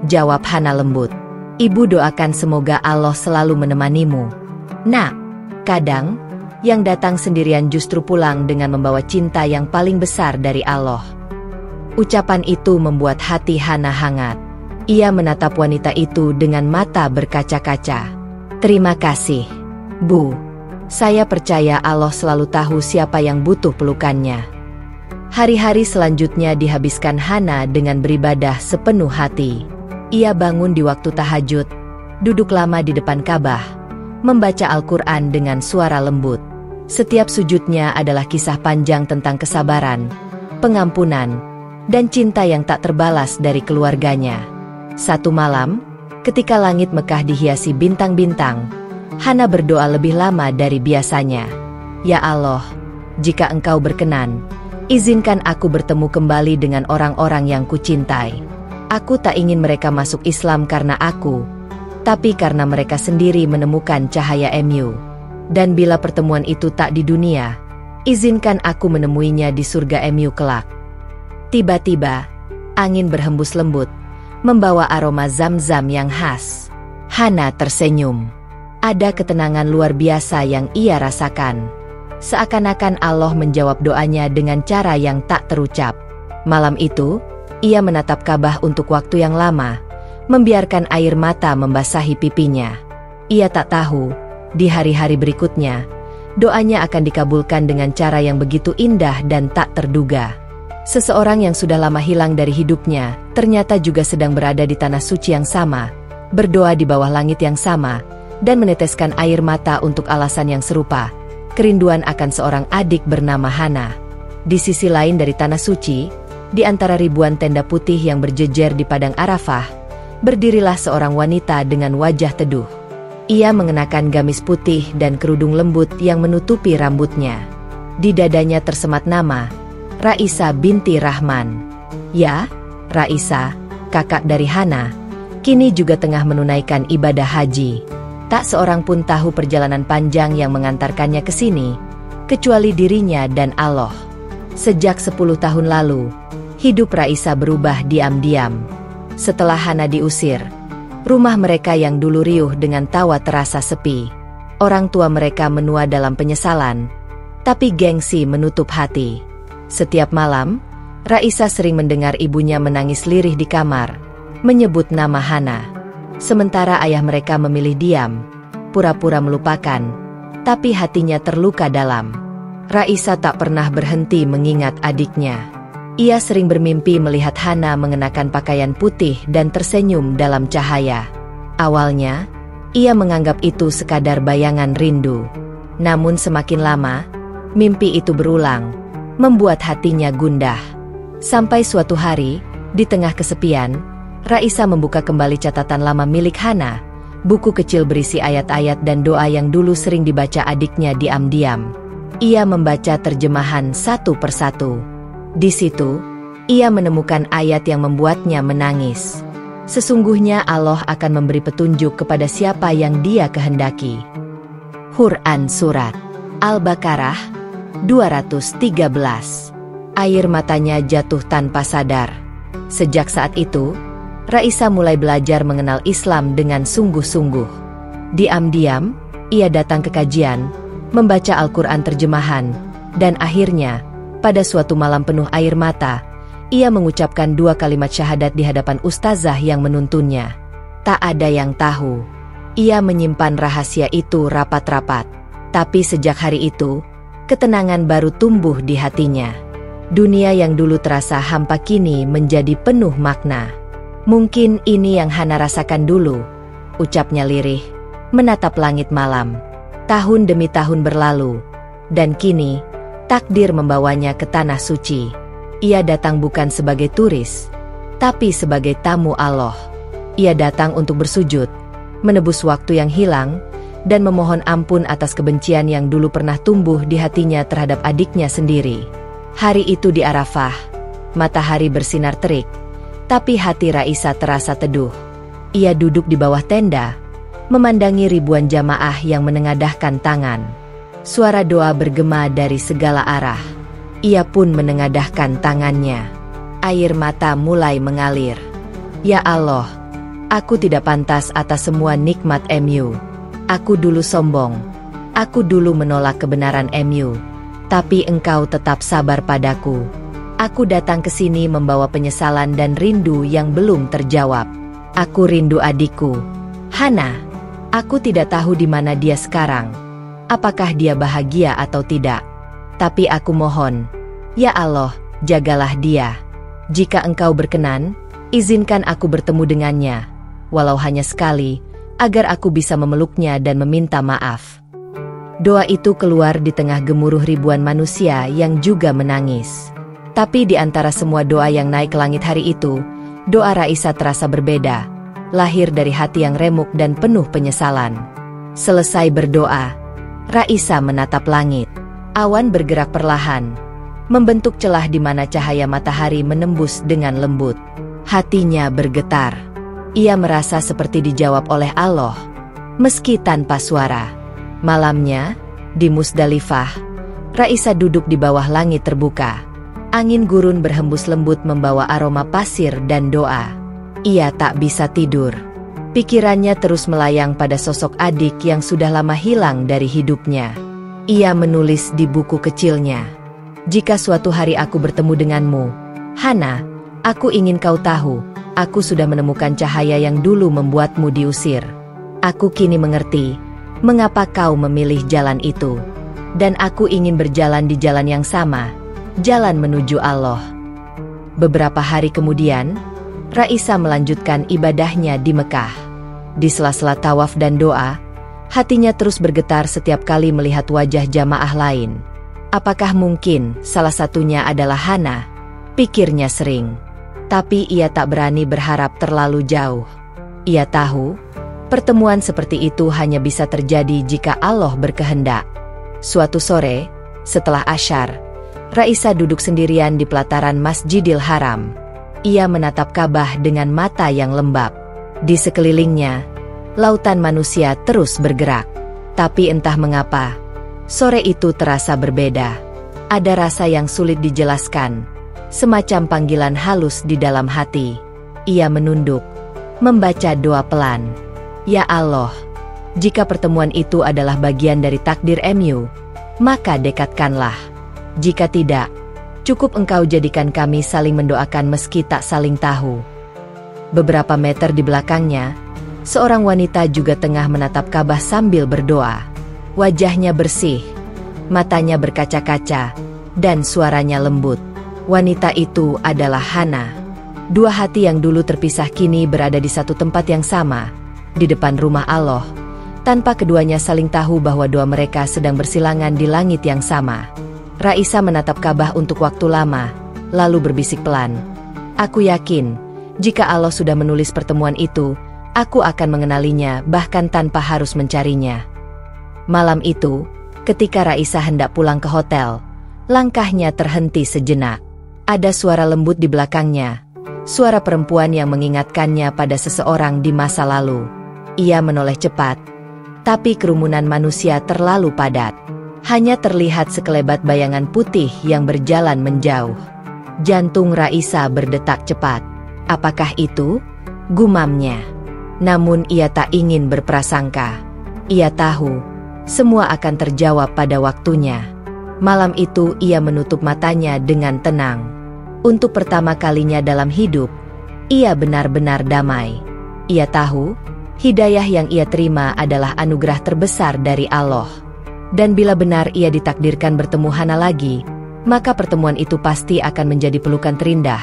jawab Hana lembut. "Ibu doakan semoga Allah selalu menemanimu. Nak, kadang, yang datang sendirian justru pulang dengan membawa cinta yang paling besar dari Allah. Ucapan itu membuat hati Hana hangat. Ia menatap wanita itu dengan mata berkaca-kaca. "Terima kasih, Bu. Saya percaya Allah selalu tahu siapa yang butuh pelukannya." Hari-hari selanjutnya dihabiskan Hana dengan beribadah sepenuh hati. Ia bangun di waktu tahajud, duduk lama di depan Ka'bah, membaca Al-Quran dengan suara lembut. Setiap sujudnya adalah kisah panjang tentang kesabaran, pengampunan, dan cinta yang tak terbalas dari keluarganya. Satu malam, ketika langit Mekah dihiasi bintang-bintang, Hana berdoa lebih lama dari biasanya. "Ya Allah, jika Engkau berkenan, izinkan aku bertemu kembali dengan orang-orang yang kucintai. Aku tak ingin mereka masuk Islam karena aku, tapi karena mereka sendiri menemukan cahaya MU. Dan bila pertemuan itu tak di dunia, izinkan aku menemuinya di surga MU kelak." Tiba-tiba, angin berhembus lembut, membawa aroma zam-zam yang khas. Hana tersenyum. Ada ketenangan luar biasa yang ia rasakan. Seakan-akan Allah menjawab doanya dengan cara yang tak terucap. Malam itu, ia menatap Ka'bah untuk waktu yang lama, membiarkan air mata membasahi pipinya. Ia tak tahu, di hari-hari berikutnya, doanya akan dikabulkan dengan cara yang begitu indah dan tak terduga. Seseorang yang sudah lama hilang dari hidupnya, ternyata juga sedang berada di tanah suci yang sama, berdoa di bawah langit yang sama, dan meneteskan air mata untuk alasan yang serupa, kerinduan akan seorang adik bernama Hana. Di sisi lain dari tanah suci, di antara ribuan tenda putih yang berjejer di padang Arafah, berdirilah seorang wanita dengan wajah teduh. Ia mengenakan gamis putih dan kerudung lembut yang menutupi rambutnya. Di dadanya tersemat nama, Raisa binti Rahman. Ya, Raisa, kakak dari Hana, kini juga tengah menunaikan ibadah haji. Tak seorang pun tahu perjalanan panjang yang mengantarkannya ke sini, kecuali dirinya dan Allah. Sejak 10 tahun lalu, hidup Raisa berubah diam-diam. Setelah Hana diusir, rumah mereka yang dulu riuh dengan tawa terasa sepi. Orang tua mereka menua dalam penyesalan, tapi gengsi menutup hati. Setiap malam, Raisa sering mendengar ibunya menangis lirih di kamar, menyebut nama Hana. Sementara ayah mereka memilih diam, pura-pura melupakan, tapi hatinya terluka dalam. Raisa tak pernah berhenti mengingat adiknya. Ia sering bermimpi melihat Hana mengenakan pakaian putih dan tersenyum dalam cahaya. Awalnya, ia menganggap itu sekadar bayangan rindu. Namun semakin lama, mimpi itu berulang, membuat hatinya gundah. Sampai suatu hari, di tengah kesepian, Raisa membuka kembali catatan lama milik Hana, buku kecil berisi ayat-ayat dan doa yang dulu sering dibaca adiknya diam-diam. Ia membaca terjemahan satu persatu. Di situ, ia menemukan ayat yang membuatnya menangis. Sesungguhnya Allah akan memberi petunjuk kepada siapa yang Dia kehendaki. Quran Surat Al-Baqarah 213. Air matanya jatuh tanpa sadar. Sejak saat itu, Raisa mulai belajar mengenal Islam dengan sungguh-sungguh. Diam-diam, ia datang ke kajian, membaca Al-Quran terjemahan, dan akhirnya, pada suatu malam penuh air mata, ia mengucapkan 2 kalimat syahadat di hadapan ustazah yang menuntunnya. Tak ada yang tahu. Ia menyimpan rahasia itu rapat-rapat. Tapi sejak hari itu, ketenangan baru tumbuh di hatinya. Dunia yang dulu terasa hampa kini menjadi penuh makna. "Mungkin ini yang Hana rasakan dulu," ucapnya lirih, menatap langit malam. Tahun demi tahun berlalu, dan kini, takdir membawanya ke tanah suci. Ia datang bukan sebagai turis, tapi sebagai tamu Allah. Ia datang untuk bersujud, menebus waktu yang hilang, dan memohon ampun atas kebencian yang dulu pernah tumbuh di hatinya terhadap adiknya sendiri. Hari itu di Arafah, matahari bersinar terik, tapi hati Raisa terasa teduh. Ia duduk di bawah tenda, memandangi ribuan jamaah yang menengadahkan tangan. Suara doa bergema dari segala arah. Ia pun menengadahkan tangannya. Air mata mulai mengalir. "Ya Allah, aku tidak pantas atas semua nikmat MU. Aku dulu sombong. Aku dulu menolak kebenaran MU, tapi engkau tetap sabar padaku. Aku datang ke sini membawa penyesalan dan rindu yang belum terjawab. Aku rindu adikku, Hana. Aku tidak tahu di mana dia sekarang. Apakah dia bahagia atau tidak? Tapi aku mohon, ya Allah, jagalah dia. Jika engkau berkenan, izinkan aku bertemu dengannya, walau hanya sekali, agar aku bisa memeluknya dan meminta maaf. Doa itu keluar di tengah gemuruh ribuan manusia yang juga menangis. Tapi di antara semua doa yang naik ke langit hari itu, doa Raisa terasa berbeda, lahir dari hati yang remuk dan penuh penyesalan. Selesai berdoa, Raisa menatap langit. Awan bergerak perlahan, membentuk celah di mana cahaya matahari menembus dengan lembut. Hatinya bergetar. Ia merasa seperti dijawab oleh Allah, meski tanpa suara. Malamnya, di Musdalifah, Raisa duduk di bawah langit terbuka. Angin gurun berhembus lembut membawa aroma pasir dan doa. Ia tak bisa tidur. Pikirannya terus melayang pada sosok adik yang sudah lama hilang dari hidupnya. Ia menulis di buku kecilnya, "Jika suatu hari aku bertemu denganmu, Hana, aku ingin kau tahu, aku sudah menemukan cahaya yang dulu membuatmu diusir. Aku kini mengerti mengapa kau memilih jalan itu. Dan aku ingin berjalan di jalan yang sama, jalan menuju Allah." Beberapa hari kemudian, Raisa melanjutkan ibadahnya di Mekah. Di sela-sela tawaf dan doa, hatinya terus bergetar setiap kali melihat wajah jamaah lain. Apakah mungkin salah satunya adalah Hana? Pikirnya sering. Tapi ia tak berani berharap terlalu jauh. Ia tahu, pertemuan seperti itu hanya bisa terjadi jika Allah berkehendak. Suatu sore, setelah Asyar, Raisa duduk sendirian di pelataran Masjidil Haram. Ia menatap Ka'bah dengan mata yang lembab. Di sekelilingnya, lautan manusia terus bergerak. Tapi entah mengapa, sore itu terasa berbeda. Ada rasa yang sulit dijelaskan, semacam panggilan halus di dalam hati. Ia menunduk, membaca doa pelan. "Ya Allah, jika pertemuan itu adalah bagian dari takdir MU, maka dekatkanlah. Jika tidak, cukup engkau jadikan kami saling mendoakan meski tak saling tahu." Beberapa meter di belakangnya, seorang wanita juga tengah menatap Ka'bah sambil berdoa. Wajahnya bersih, matanya berkaca-kaca, dan suaranya lembut. Wanita itu adalah Hana. Dua hati yang dulu terpisah kini berada di satu tempat yang sama, di depan rumah Allah, tanpa keduanya saling tahu bahwa doa mereka sedang bersilangan di langit yang sama. Raisa menatap Ka'bah untuk waktu lama, lalu berbisik pelan, "Aku yakin, jika Allah sudah menulis pertemuan itu, aku akan mengenalinya bahkan tanpa harus mencarinya." Malam itu, ketika Raisa hendak pulang ke hotel, langkahnya terhenti sejenak. Ada suara lembut di belakangnya, suara perempuan yang mengingatkannya pada seseorang di masa lalu. Ia menoleh cepat, tapi kerumunan manusia terlalu padat. Hanya terlihat sekelebat bayangan putih yang berjalan menjauh. Jantung Raisa berdetak cepat. Apakah itu? Gumamnya. Namun ia tak ingin berprasangka. Ia tahu, semua akan terjawab pada waktunya. Malam itu ia menutup matanya dengan tenang. Untuk pertama kalinya dalam hidup, ia benar-benar damai. Ia tahu, hidayah yang ia terima adalah anugerah terbesar dari Allah. Dan bila benar ia ditakdirkan bertemu Hana lagi, maka pertemuan itu pasti akan menjadi pelukan terindah.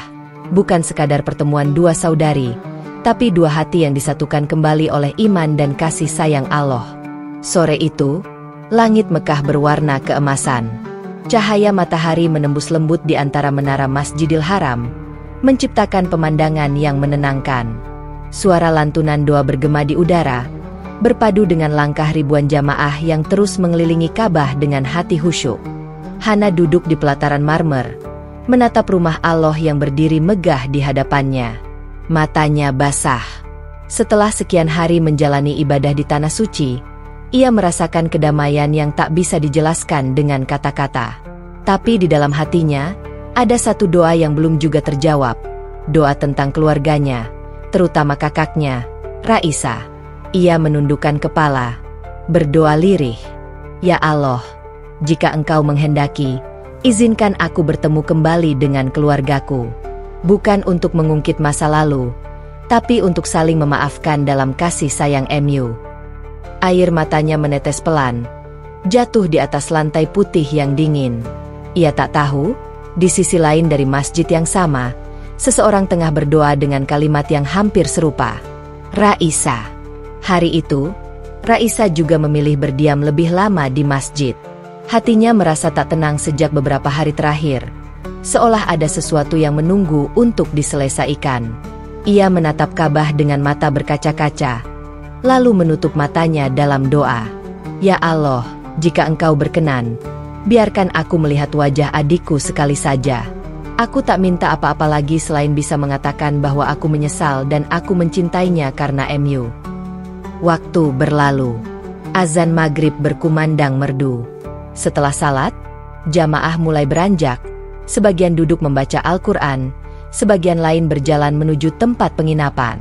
Bukan sekadar pertemuan dua saudari, tapi dua hati yang disatukan kembali oleh iman dan kasih sayang Allah. Sore itu, langit Mekah berwarna keemasan. Cahaya matahari menembus lembut di antara menara Masjidil Haram, menciptakan pemandangan yang menenangkan. Suara lantunan doa bergema di udara, berpadu dengan langkah ribuan jamaah yang terus mengelilingi Ka'bah dengan hati khusyuk. Hana duduk di pelataran marmer, menatap rumah Allah yang berdiri megah di hadapannya. Matanya basah. Setelah sekian hari menjalani ibadah di Tanah Suci, ia merasakan kedamaian yang tak bisa dijelaskan dengan kata-kata. Tapi di dalam hatinya, ada satu doa yang belum juga terjawab. Doa tentang keluarganya, terutama kakaknya, Raisa. Ia menundukkan kepala, berdoa lirih. Ya Allah, jika Engkau menghendaki, izinkan aku bertemu kembali dengan keluargaku. Bukan untuk mengungkit masa lalu, tapi untuk saling memaafkan dalam kasih sayang MU. Air matanya menetes pelan, jatuh di atas lantai putih yang dingin. Ia tak tahu, di sisi lain dari masjid yang sama, seseorang tengah berdoa dengan kalimat yang hampir serupa. Raisa. Hari itu, Raisa juga memilih berdiam lebih lama di masjid. Hatinya merasa tak tenang sejak beberapa hari terakhir, seolah ada sesuatu yang menunggu untuk diselesaikan. Ia menatap Ka'bah dengan mata berkaca-kaca, lalu menutup matanya dalam doa. Ya Allah, jika Engkau berkenan, biarkan aku melihat wajah adikku sekali saja. Aku tak minta apa-apa lagi selain bisa mengatakan bahwa aku menyesal dan aku mencintainya karena MU. Waktu berlalu. Azan maghrib berkumandang merdu. Setelah salat, jamaah mulai beranjak. Sebagian duduk membaca Al-Quran, sebagian lain berjalan menuju tempat penginapan.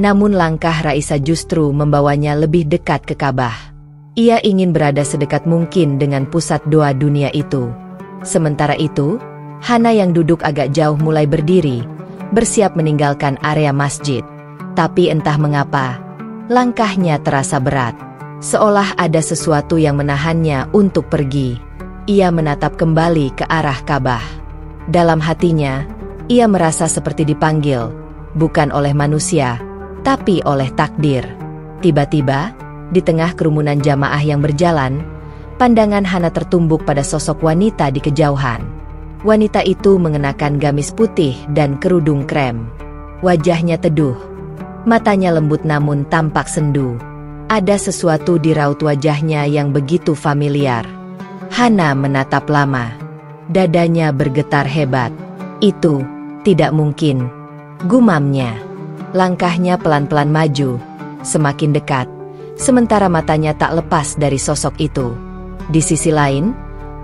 Namun langkah Raisa justru membawanya lebih dekat ke Ka'bah. Ia ingin berada sedekat mungkin dengan pusat doa dunia itu. Sementara itu, Hana yang duduk agak jauh mulai berdiri, bersiap meninggalkan area masjid. Tapi entah mengapa, langkahnya terasa berat. Seolah ada sesuatu yang menahannya untuk pergi. Ia menatap kembali ke arah Ka'bah. Dalam hatinya, ia merasa seperti dipanggil, bukan oleh manusia, tapi oleh takdir. Tiba-tiba, di tengah kerumunan jamaah yang berjalan, pandangan Hana tertumbuk pada sosok wanita di kejauhan. Wanita itu mengenakan gamis putih dan kerudung krem. Wajahnya teduh, matanya lembut namun tampak sendu. Ada sesuatu di raut wajahnya yang begitu familiar. Hana menatap lama. Dadanya bergetar hebat. Itu tidak mungkin, gumamnya. Langkahnya pelan-pelan maju, semakin dekat. Sementara matanya tak lepas dari sosok itu. Di sisi lain,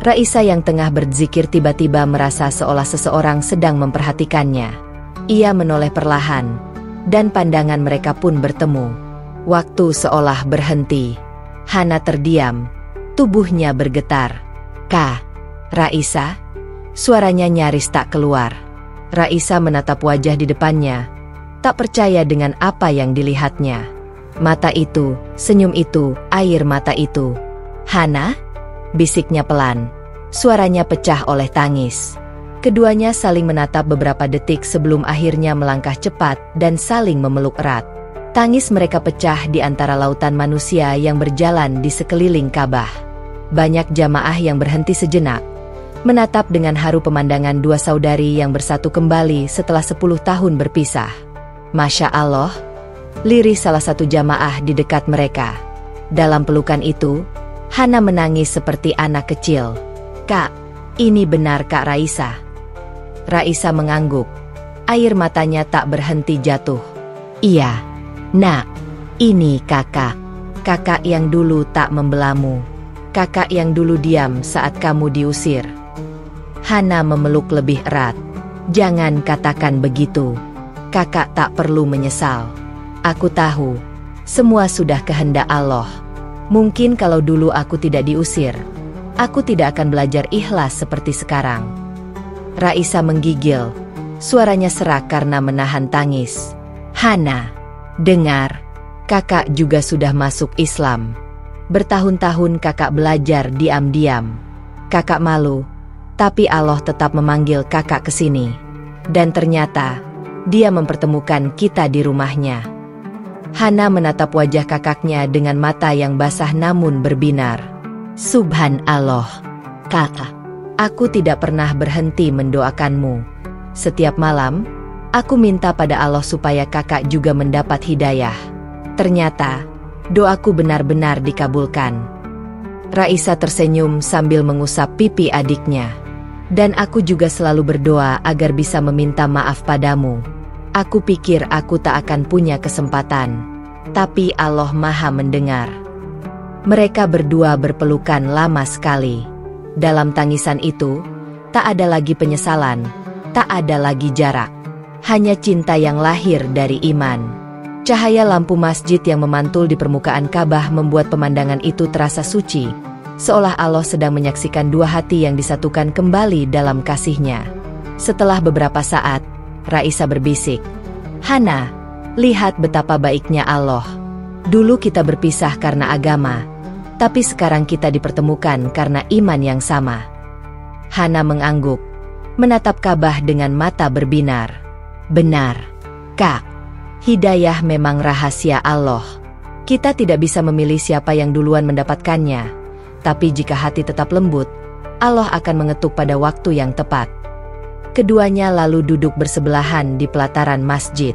Raisa yang tengah berzikir tiba-tiba merasa seolah seseorang sedang memperhatikannya. Ia menoleh perlahan, dan pandangan mereka pun bertemu. Waktu seolah berhenti. Hana terdiam, tubuhnya bergetar. "Kak, Raisa?" Suaranya nyaris tak keluar. Raisa menatap wajah di depannya, tak percaya dengan apa yang dilihatnya. Mata itu, senyum itu, air mata itu. "Hana?" bisiknya pelan. Suaranya pecah oleh tangis. Keduanya saling menatap beberapa detik sebelum akhirnya melangkah cepat dan saling memeluk erat. Tangis mereka pecah di antara lautan manusia yang berjalan di sekeliling Ka'bah. Banyak jamaah yang berhenti sejenak, menatap dengan haru pemandangan dua saudari yang bersatu kembali setelah 10 tahun berpisah. "Masya Allah," lirih salah satu jamaah di dekat mereka. Dalam pelukan itu, Hana menangis seperti anak kecil. "Kak, ini benar Kak Raisa?" Raisa mengangguk. Air matanya tak berhenti jatuh. "Iya, Nak. Ini kakak. Kakak yang dulu tak membelamu. Kakak yang dulu diam saat kamu diusir." Hana memeluk lebih erat. "Jangan katakan begitu. Kakak tak perlu menyesal. Aku tahu, semua sudah kehendak Allah. Mungkin kalau dulu aku tidak diusir, aku tidak akan belajar ikhlas seperti sekarang." Raisa menggigil. Suaranya serak karena menahan tangis. "Hana, dengar. Kakak juga sudah masuk Islam. Bertahun-tahun kakak belajar diam-diam. Kakak malu, tapi Allah tetap memanggil kakak ke sini. Dan ternyata, Dia mempertemukan kita di rumahnya." Hana menatap wajah kakaknya dengan mata yang basah namun berbinar. "Subhanallah, Kakak. Aku tidak pernah berhenti mendoakanmu. Setiap malam, aku minta pada Allah supaya kakak juga mendapat hidayah. Ternyata, doaku benar-benar dikabulkan." Raisa tersenyum sambil mengusap pipi adiknya. "Dan aku juga selalu berdoa agar bisa meminta maaf padamu. Aku pikir aku tak akan punya kesempatan. Tapi Allah Maha mendengar." Mereka berdua berpelukan lama sekali. Dalam tangisan itu, tak ada lagi penyesalan, tak ada lagi jarak. Hanya cinta yang lahir dari iman. Cahaya lampu masjid yang memantul di permukaan Ka'bah membuat pemandangan itu terasa suci, seolah Allah sedang menyaksikan dua hati yang disatukan kembali dalam kasih-Nya. Setelah beberapa saat, Raisa berbisik, "Hana, lihat betapa baiknya Allah. Dulu kita berpisah karena agama, tapi sekarang kita dipertemukan karena iman yang sama." Hana mengangguk, menatap Ka'bah dengan mata berbinar. "Benar, Kak. Hidayah memang rahasia Allah. Kita tidak bisa memilih siapa yang duluan mendapatkannya, tapi jika hati tetap lembut, Allah akan mengetuk pada waktu yang tepat." Keduanya lalu duduk bersebelahan di pelataran masjid.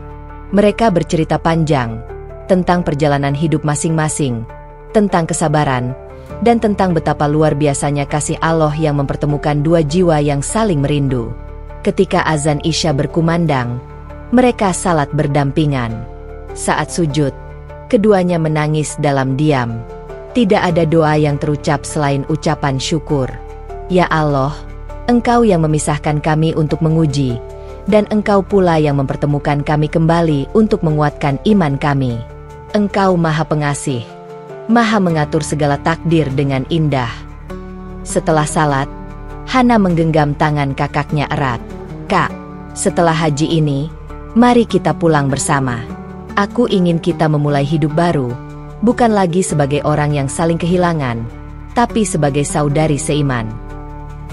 Mereka bercerita panjang tentang perjalanan hidup masing-masing, tentang kesabaran, dan tentang betapa luar biasanya kasih Allah yang mempertemukan dua jiwa yang saling merindu. Ketika azan Isya berkumandang, mereka salat berdampingan. Saat sujud, keduanya menangis dalam diam. Tidak ada doa yang terucap selain ucapan syukur. "Ya Allah, Engkau yang memisahkan kami untuk menguji, dan Engkau pula yang mempertemukan kami kembali untuk menguatkan iman kami. Engkau Maha Pengasih, Maha mengatur segala takdir dengan indah." Setelah salat, Hana menggenggam tangan kakaknya erat. "Kak, setelah haji ini, mari kita pulang bersama. Aku ingin kita memulai hidup baru, bukan lagi sebagai orang yang saling kehilangan, tapi sebagai saudari seiman."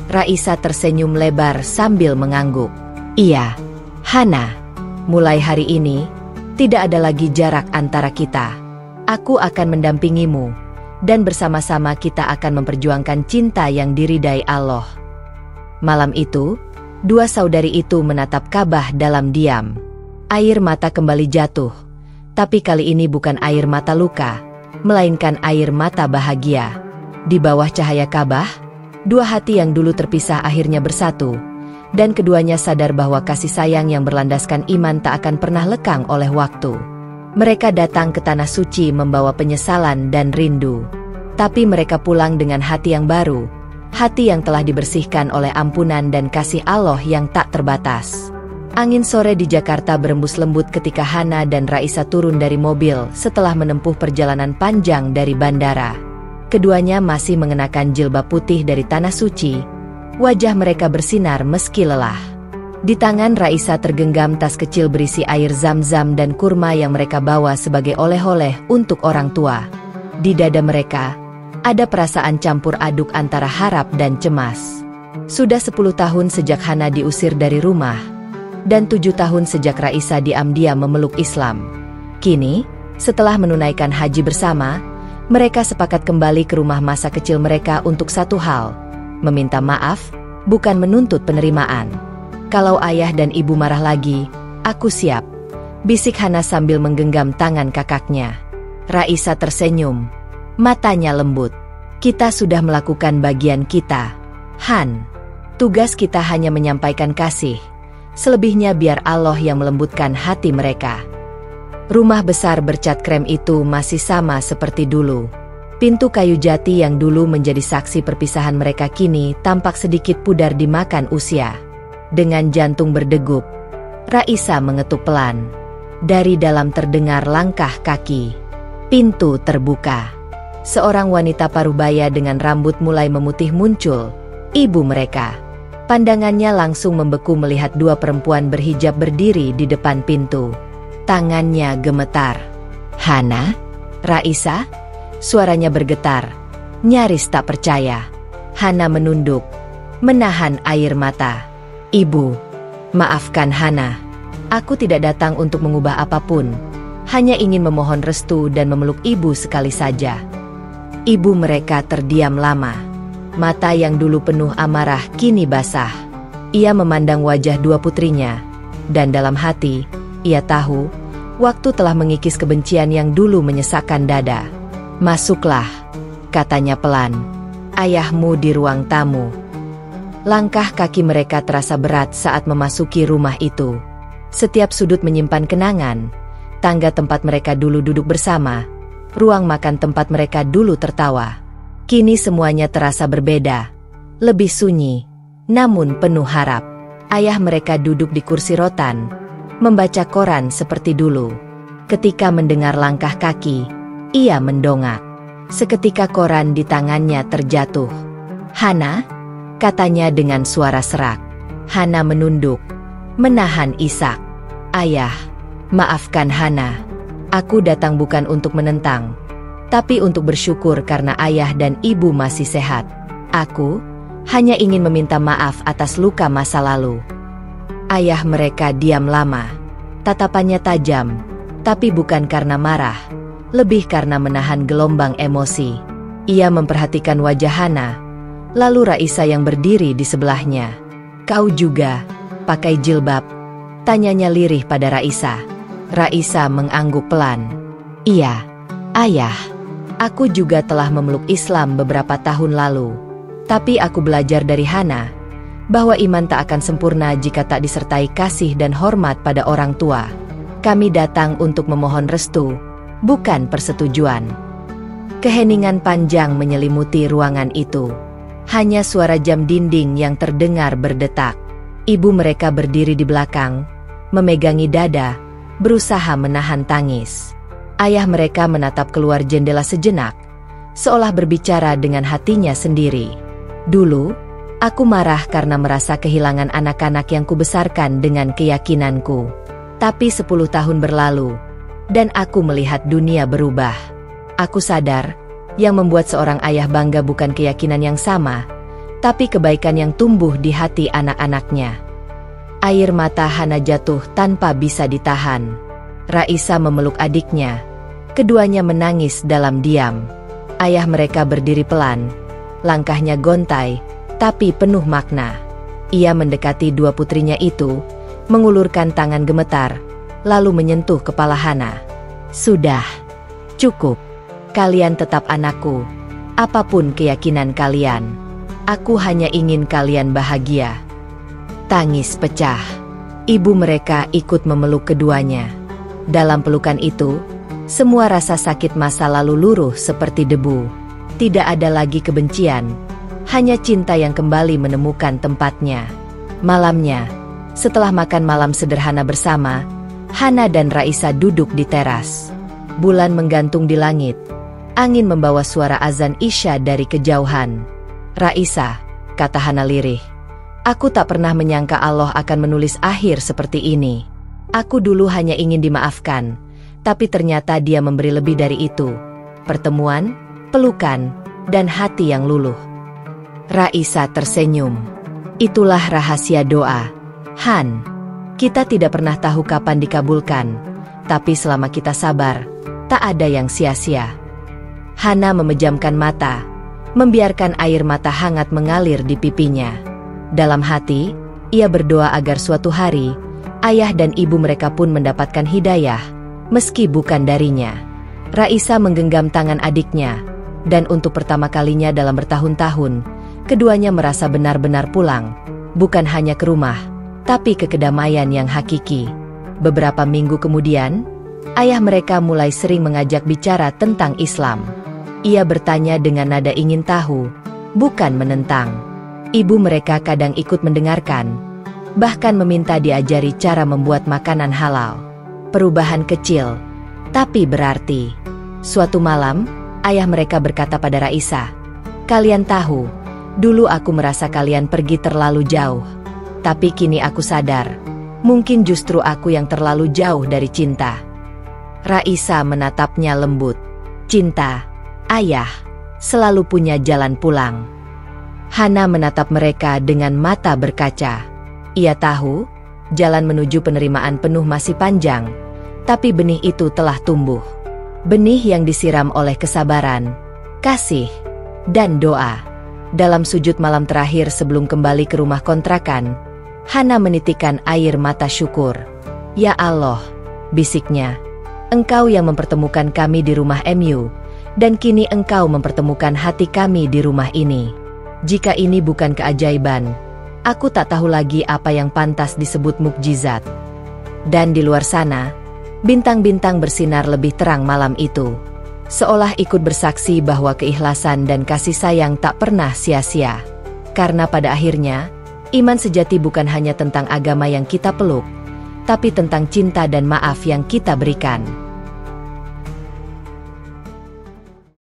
Raisa tersenyum lebar sambil mengangguk. "Iya, Hana. Mulai hari ini, tidak ada lagi jarak antara kita. Aku akan mendampingimu, dan bersama-sama kita akan memperjuangkan cinta yang diridai Allah." Malam itu, dua saudari itu menatap Ka'bah dalam diam. Air mata kembali jatuh, tapi kali ini bukan air mata luka, melainkan air mata bahagia. Di bawah cahaya Ka'bah, dua hati yang dulu terpisah akhirnya bersatu, dan keduanya sadar bahwa kasih sayang yang berlandaskan iman tak akan pernah lekang oleh waktu. Mereka datang ke Tanah Suci membawa penyesalan dan rindu, tapi mereka pulang dengan hati yang baru, hati yang telah dibersihkan oleh ampunan dan kasih Allah yang tak terbatas. Angin sore di Jakarta berembus lembut ketika Hana dan Raisa turun dari mobil setelah menempuh perjalanan panjang dari bandara. Keduanya masih mengenakan jilbab putih dari Tanah Suci. Wajah mereka bersinar meski lelah. Di tangan Raisa tergenggam tas kecil berisi air zam-zam dan kurma yang mereka bawa sebagai oleh-oleh untuk orang tua. Di dada mereka, ada perasaan campur aduk antara harap dan cemas. Sudah 10 tahun sejak Hana diusir dari rumah, dan 7 tahun sejak Raisa diam-diam memeluk Islam. Kini, setelah menunaikan haji bersama, mereka sepakat kembali ke rumah masa kecil mereka untuk satu hal: meminta maaf, bukan menuntut penerimaan. "Kalau ayah dan ibu marah lagi, aku siap," bisik Hana sambil menggenggam tangan kakaknya. Raisa tersenyum, matanya lembut. "Kita sudah melakukan bagian kita, Han. Tugas kita hanya menyampaikan kasih. Selebihnya biar Allah yang melembutkan hati mereka." Rumah besar bercat krem itu masih sama seperti dulu. Pintu kayu jati yang dulu menjadi saksi perpisahan mereka kini tampak sedikit pudar dimakan usia. Dengan jantung berdegup, Raisa mengetuk pelan. Dari dalam terdengar langkah kaki. Pintu terbuka. Seorang wanita parubaya dengan rambut mulai memutih muncul. Ibu mereka. Pandangannya langsung membeku melihat dua perempuan berhijab berdiri di depan pintu. Tangannya gemetar. "Hana? Raisa?" Suaranya bergetar, nyaris tak percaya. Hana menunduk, menahan air mata. "Ibu, maafkan Hana. Aku tidak datang untuk mengubah apapun, hanya ingin memohon restu dan memeluk ibu sekali saja." Ibu mereka terdiam lama. Mata yang dulu penuh amarah kini basah. Ia memandang wajah dua putrinya, dan dalam hati, ia tahu, waktu telah mengikis kebencian yang dulu menyesakkan dada. "Masuklah," katanya pelan. "Ayahmu di ruang tamu." Langkah kaki mereka terasa berat saat memasuki rumah itu. Setiap sudut menyimpan kenangan. Tangga tempat mereka dulu duduk bersama, ruang makan tempat mereka dulu tertawa. Kini semuanya terasa berbeda. Lebih sunyi, namun penuh harap. Ayah mereka duduk di kursi rotan, membaca koran seperti dulu. Ketika mendengar langkah kaki, ia mendongak. Seketika koran di tangannya terjatuh. "Hana?" katanya dengan suara serak. Hana menunduk, menahan isak. "Ayah, maafkan Hana. Aku datang bukan untuk menentang, tapi untuk bersyukur karena ayah dan ibu masih sehat. Aku hanya ingin meminta maaf atas luka masa lalu." Ayah mereka diam lama. Tatapannya tajam, tapi bukan karena marah, lebih karena menahan gelombang emosi. Ia memperhatikan wajah Hana, lalu Raisa yang berdiri di sebelahnya. "Kau juga pakai jilbab?" tanyanya lirih pada Raisa. Raisa mengangguk pelan. "Iya, Ayah. Aku juga telah memeluk Islam beberapa tahun lalu. Tapi aku belajar dari Hana bahwa iman tak akan sempurna jika tak disertai kasih dan hormat pada orang tua. Kami datang untuk memohon restu, bukan persetujuan." Keheningan panjang menyelimuti ruangan itu. Hanya suara jam dinding yang terdengar berdetak. Ibu mereka berdiri di belakang, memegangi dada, berusaha menahan tangis. Ayah mereka menatap keluar jendela sejenak, seolah berbicara dengan hatinya sendiri. "Dulu, aku marah karena merasa kehilangan anak-anak yang kubesarkan dengan keyakinanku. Tapi 10 tahun berlalu, dan aku melihat dunia berubah. Aku sadar, yang membuat seorang ayah bangga bukan keyakinan yang sama, tapi kebaikan yang tumbuh di hati anak-anaknya." Air mata Hana jatuh tanpa bisa ditahan. Raisa memeluk adiknya. Keduanya menangis dalam diam. Ayah mereka berdiri pelan. Langkahnya gontai, tapi penuh makna. Ia mendekati dua putrinya itu, mengulurkan tangan gemetar, lalu menyentuh kepala Hana. "Sudah. Cukup. Kalian tetap anakku. Apapun keyakinan kalian. Aku hanya ingin kalian bahagia." Tangis pecah. Ibu mereka ikut memeluk keduanya. Dalam pelukan itu, semua rasa sakit masa lalu luruh seperti debu. Tidak ada lagi kebencian, hanya cinta yang kembali menemukan tempatnya. Malamnya, setelah makan malam sederhana bersama, Hana dan Raisa duduk di teras. Bulan menggantung di langit. Angin membawa suara azan Isya dari kejauhan. "Raisa," kata Hana lirih, "aku tak pernah menyangka Allah akan menulis akhir seperti ini. Aku dulu hanya ingin dimaafkan, tapi ternyata Dia memberi lebih dari itu. Pertemuan, pelukan, dan hati yang luluh." Raisa tersenyum. "Itulah rahasia doa, Han. Kita tidak pernah tahu kapan dikabulkan, tapi selama kita sabar, tak ada yang sia-sia." Hana memejamkan mata, membiarkan air mata hangat mengalir di pipinya. Dalam hati, ia berdoa agar suatu hari, ayah dan ibu mereka pun mendapatkan hidayah, meski bukan darinya. Raisa menggenggam tangan adiknya, dan untuk pertama kalinya dalam bertahun-tahun, keduanya merasa benar-benar pulang, bukan hanya ke rumah, tapi ke kedamaian yang hakiki. Beberapa minggu kemudian, ayah mereka mulai sering mengajak bicara tentang Islam. Ia bertanya dengan nada ingin tahu, bukan menentang. Ibu mereka kadang ikut mendengarkan, bahkan meminta diajari cara membuat makanan halal. Perubahan kecil, tapi berarti. Suatu malam, ayah mereka berkata pada Raisa, "Kalian tahu, dulu aku merasa kalian pergi terlalu jauh. Tapi kini aku sadar, mungkin justru aku yang terlalu jauh dari cinta." Raisa menatapnya lembut. "Cinta, Ayah, selalu punya jalan pulang." Hana menatap mereka dengan mata berkaca. Ia tahu, jalan menuju penerimaan penuh masih panjang, tapi benih itu telah tumbuh. Benih yang disiram oleh kesabaran, kasih, dan doa. Dalam sujud malam terakhir sebelum kembali ke rumah kontrakan, Hana menitikkan air mata syukur. "Ya Allah," bisiknya, "Engkau yang mempertemukan kami di rumah MU, dan kini Engkau mempertemukan hati kami di rumah ini. Jika ini bukan keajaiban, aku tak tahu lagi apa yang pantas disebut mukjizat." Dan di luar sana, bintang-bintang bersinar lebih terang malam itu, seolah ikut bersaksi bahwa keikhlasan dan kasih sayang tak pernah sia-sia. Karena pada akhirnya, iman sejati bukan hanya tentang agama yang kita peluk, tapi tentang cinta dan maaf yang kita berikan.